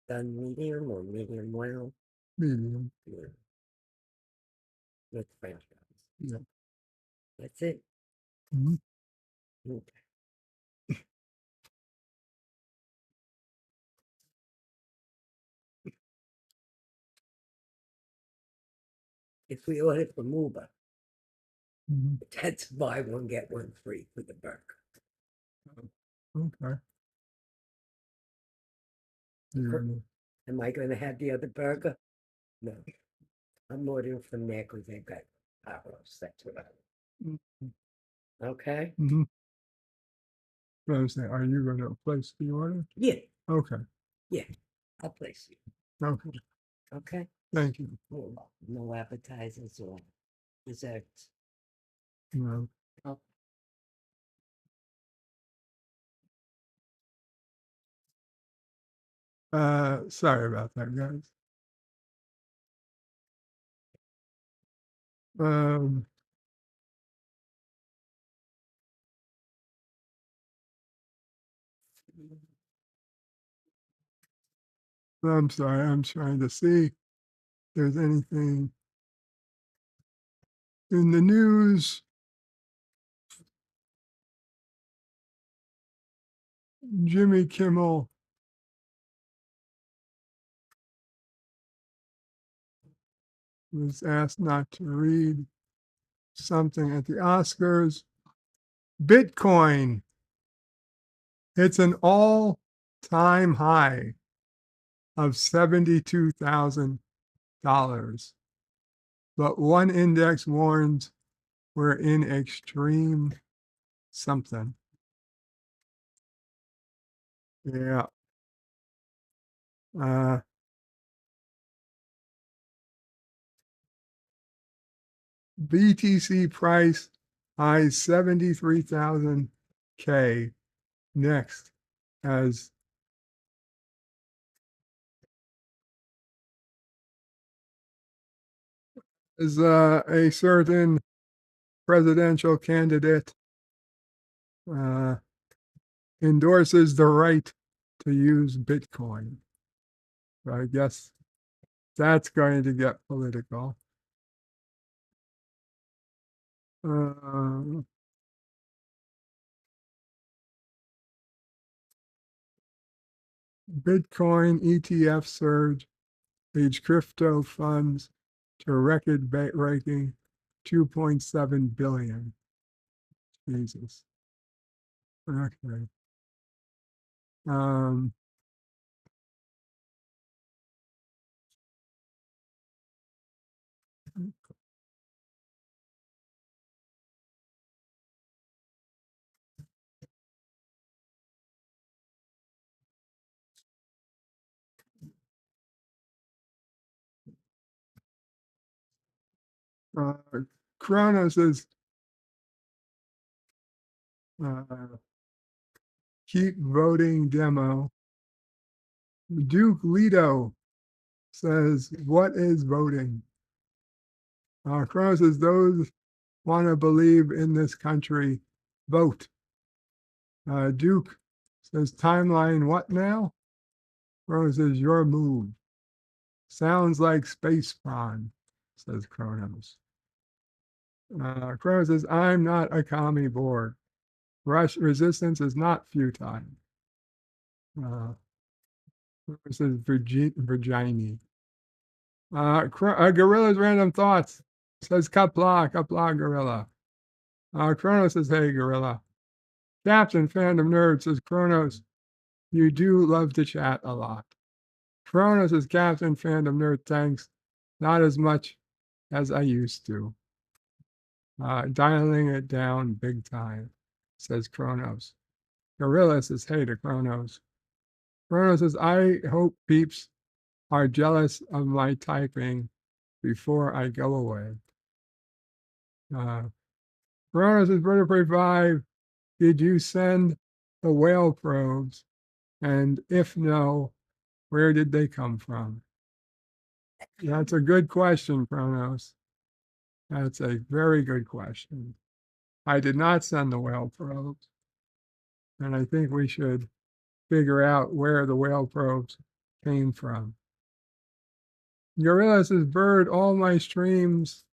done medium or medium well? medium. Yeah. With French fries. Yeah. That's it. Mhm. Okay. If we order from Uber, Mhm. that's buy one, get one free for the burger. Okay. Yeah. Am I going to have the other burger? No. I'm ordering from there because they've got tacos. That's what I Okay? Mm-hmm. I was saying, are you going to place the order? Yeah. Okay. Yeah. I'll place you. Okay. Okay? Thank you. No appetizers or desserts. No. Oh. Sorry about that, guys. I'm sorry. I'm trying to see if there's anything in the news. Jimmy Kimmel was asked not to read something at the Oscars. Bitcoin. It's an all-time high of $72,000. But one index warns we're in extreme something. Yeah. BTC price high 73,000 K. Next, as a certain presidential candidate endorses the right to use Bitcoin. So I guess that's going to get political. Bitcoin ETF surge leads crypto funds to a record-breaking 2.7 billion. Jesus. Okay. Kronos is keep voting demo. Duke Leto says, what is voting? Kronos says, those want to believe in this country, vote. Duke says, timeline, what now? Kronos says, your move. Sounds like space prawn, says Kronos. Kronos says, I'm not a commie board. Resistance is not futile. Kronos says, Virginia. Gorilla's random thoughts, says Kapla Gorilla. Kronos says, hey, Gorilla. Captain Fandom Nerd says, Kronos, you do love to chat a lot. Kronos says, Captain Fandom Nerd, thanks. Not as much as I used to. Dialing it down big time, says Kronos. Gorilla says, hey to Kronos. Kronos says, I hope peeps are jealous of my typing before I go away. Kronos says, Vertebrae 5, did you send the whale probes? And if no, where did they come from? That's a good question, Kronos. That's a very good question. I did not send the whale probes. And I think we should figure out where the whale probes came from. Gorilla says, Bird, all my streams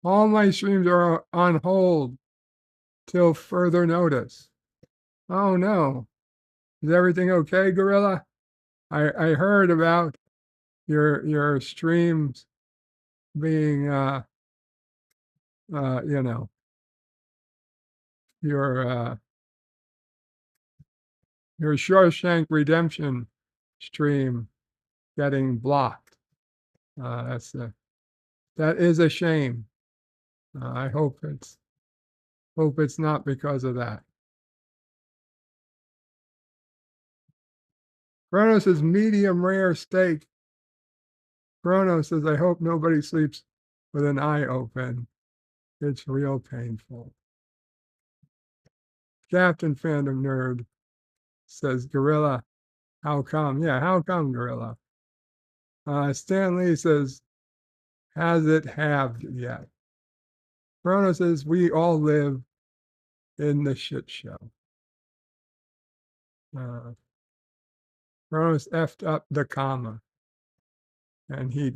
are on hold till further notice. Oh no. Is everything okay, Gorilla? I heard about your streams being your Shawshank Redemption stream getting blocked. That is a shame. I hope it's not because of that. Kronos says medium rare steak. Kronos says, I hope nobody sleeps with an eye open. It's real painful. Captain Fandom Nerd says, Gorilla, how come? Yeah, how come, Gorilla? Stan Lee says, has it halved yet? Kronos says, we all live in the shit show. Kronos effed up the comma, and he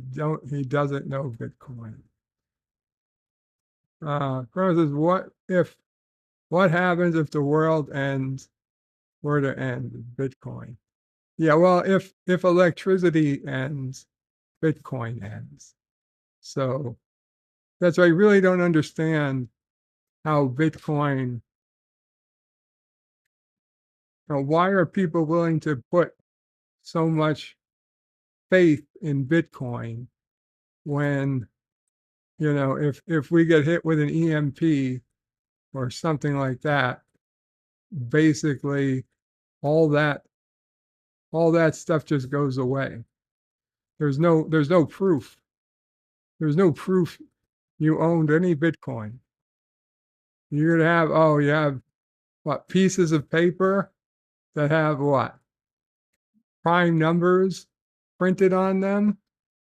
doesn't know Bitcoin. Kronos says, what happens if the world were to end? Bitcoin. Yeah, well, if electricity ends, Bitcoin ends. So that's why I really don't understand how Bitcoin, why are people willing to put so much faith in Bitcoin when, if we get hit with an EMP or something like that, basically all that stuff just goes away. There's no proof. There's no proof you owned any Bitcoin. You have what, pieces of paper that have what? Prime numbers printed on them?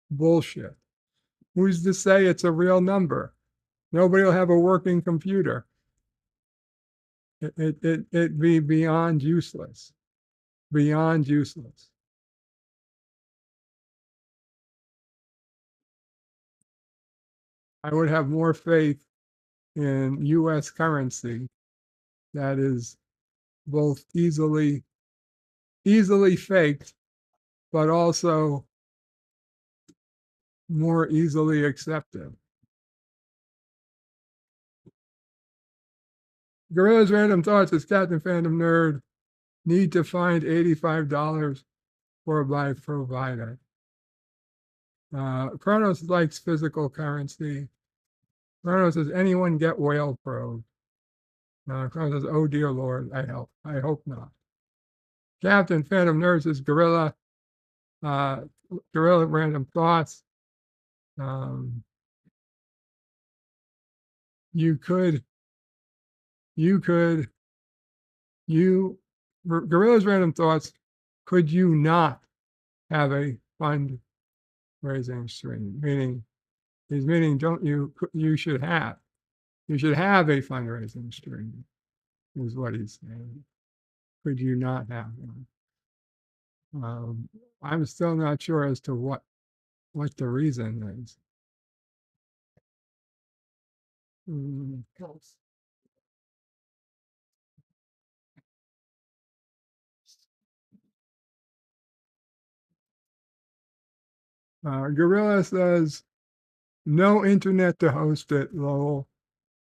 Bullshit. Who's to say it's a real number? Nobody will have a working computer. It'd be beyond useless. Beyond useless. I would have more faith in US currency that is both easily easily faked, but also more easily accepted. Gorilla's Random Thoughts is Captain Phantom Nerd. Need to find $85 for my provider. Kronos likes physical currency. Kronos says, anyone get whale probe? Kronos says, oh dear Lord, I hope not. Captain Phantom Nerd says, Gorilla Random Thoughts. Gorilla's Random Thoughts, could you not have a fundraising stream? Meaning you should have a fundraising stream, is what he's saying. Could you not have one? I'm still not sure as to what the reason is. Gorilla says, no internet to host it, Lowell.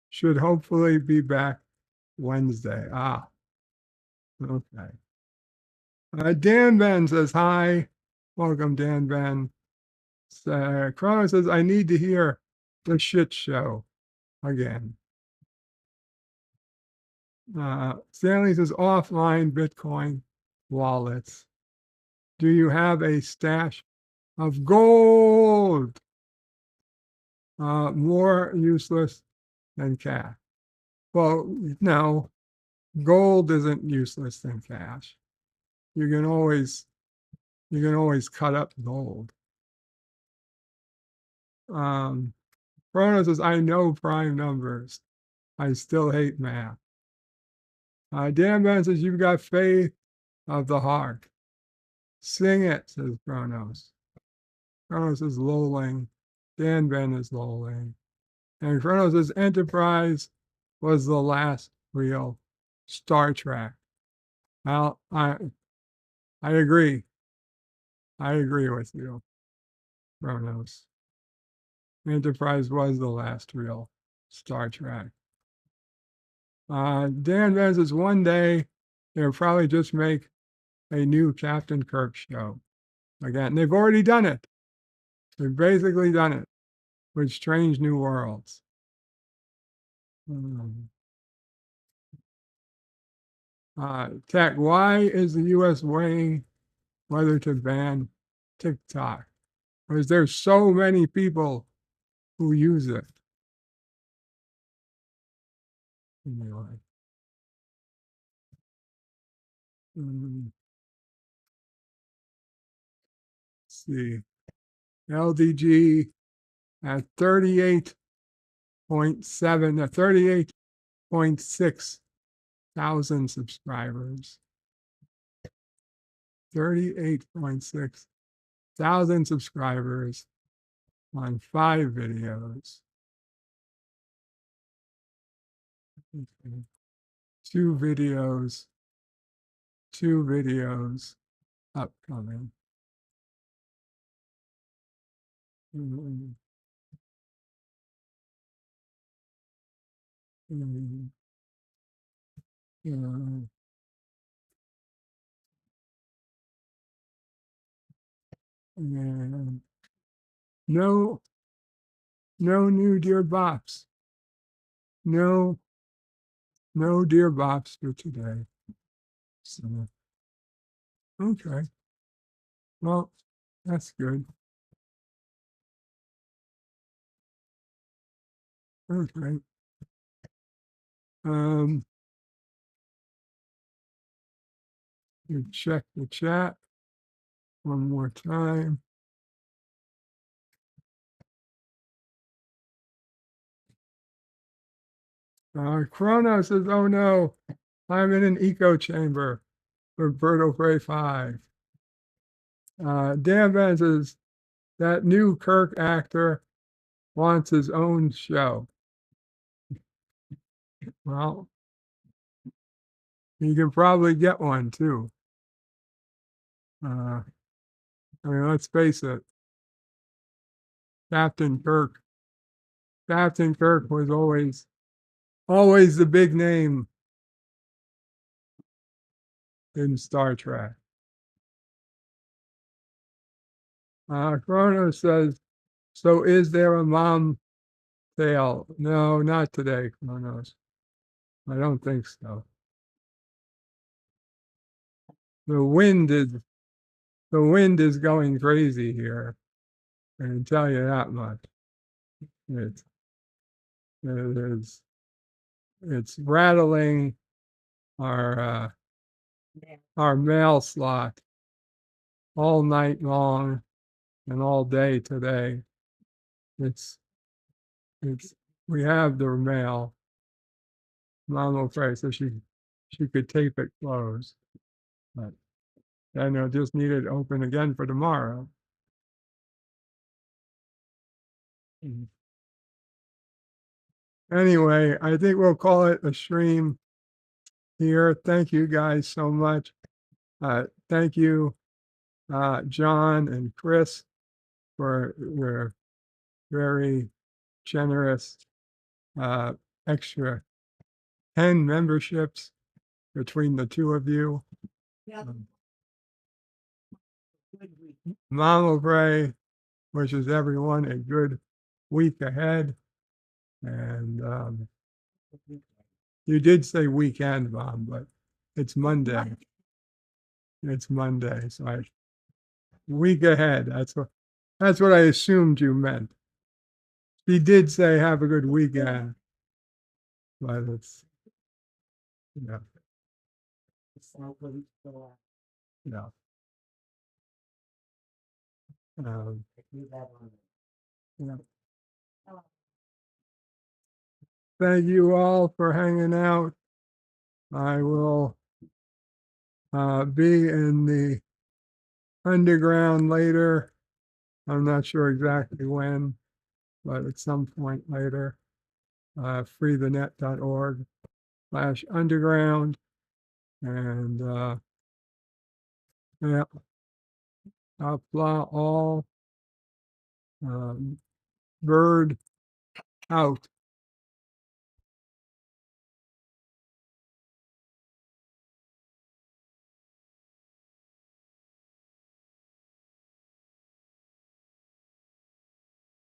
Should hopefully be back Wednesday. Okay. Dan Ben says, hi. Welcome, Dan Ben. Chrono says, I need to hear the shit show again. Stanley says, offline Bitcoin wallets. Do you have a stash of gold? More useless than cash. Well, no, gold isn't useless than cash. You can always cut up gold. Chrono says, I know prime numbers. I still hate math. Dan Ben says, you've got faith of the heart. Sing it, says Chronos. Chronos is lolling. Dan Ben is lolling. And Chronos says, Enterprise was the last real Star Trek. Well, I agree. I agree with you, Chronos. Enterprise was the last real Star Trek. Dan Ben says, one day they'll probably just make a new Captain Kirk show. Again, they've already done it. They've basically done it with Strange New Worlds. Tech, why is the U.S. weighing whether to ban TikTok? Because there's so many people who use it. Anyway. Let's see. LDG at 38.7 38.6 thousand subscribers. 38.6 thousand subscribers on 5 videos. Okay. 2 videos upcoming. No new Dear Bops. No Dear Bops for today. So, okay. Well, that's good. Okay. You check the chat one more time. Chrono says, oh no, I'm in an echo chamber for Birdo Prey 5. Dan Ben says, that new Kirk actor wants his own show. Well, you can probably get one too. I mean, let's face it. Captain Kirk was always the big name in Star Trek. Chrono says, so is there a mom tale? No, not today, Chronos. I don't think so. The wind is going crazy here. I can tell you that much. It's rattling our mail slot all night long and all day today. We have the mail. Mom afraid, so she could tape it closed. But then it'll just need it open again for tomorrow. Anyway, I think we'll call it a stream here. Thank you guys so much. Thank you, John and Chris, for your very generous extra 10 memberships between the two of you. Mama Bray wishes everyone a good week ahead. And you did say weekend, Mom, but it's Monday. It's Monday, so week ahead. That's what I assumed you meant. She did say have a good weekend, but it's yeah. Yeah. Yeah. Thank you all for hanging out. I will be in the underground later. I'm not sure exactly when, but at some point later. freethenet.org/underground. And yeah, Apla all. Bird out.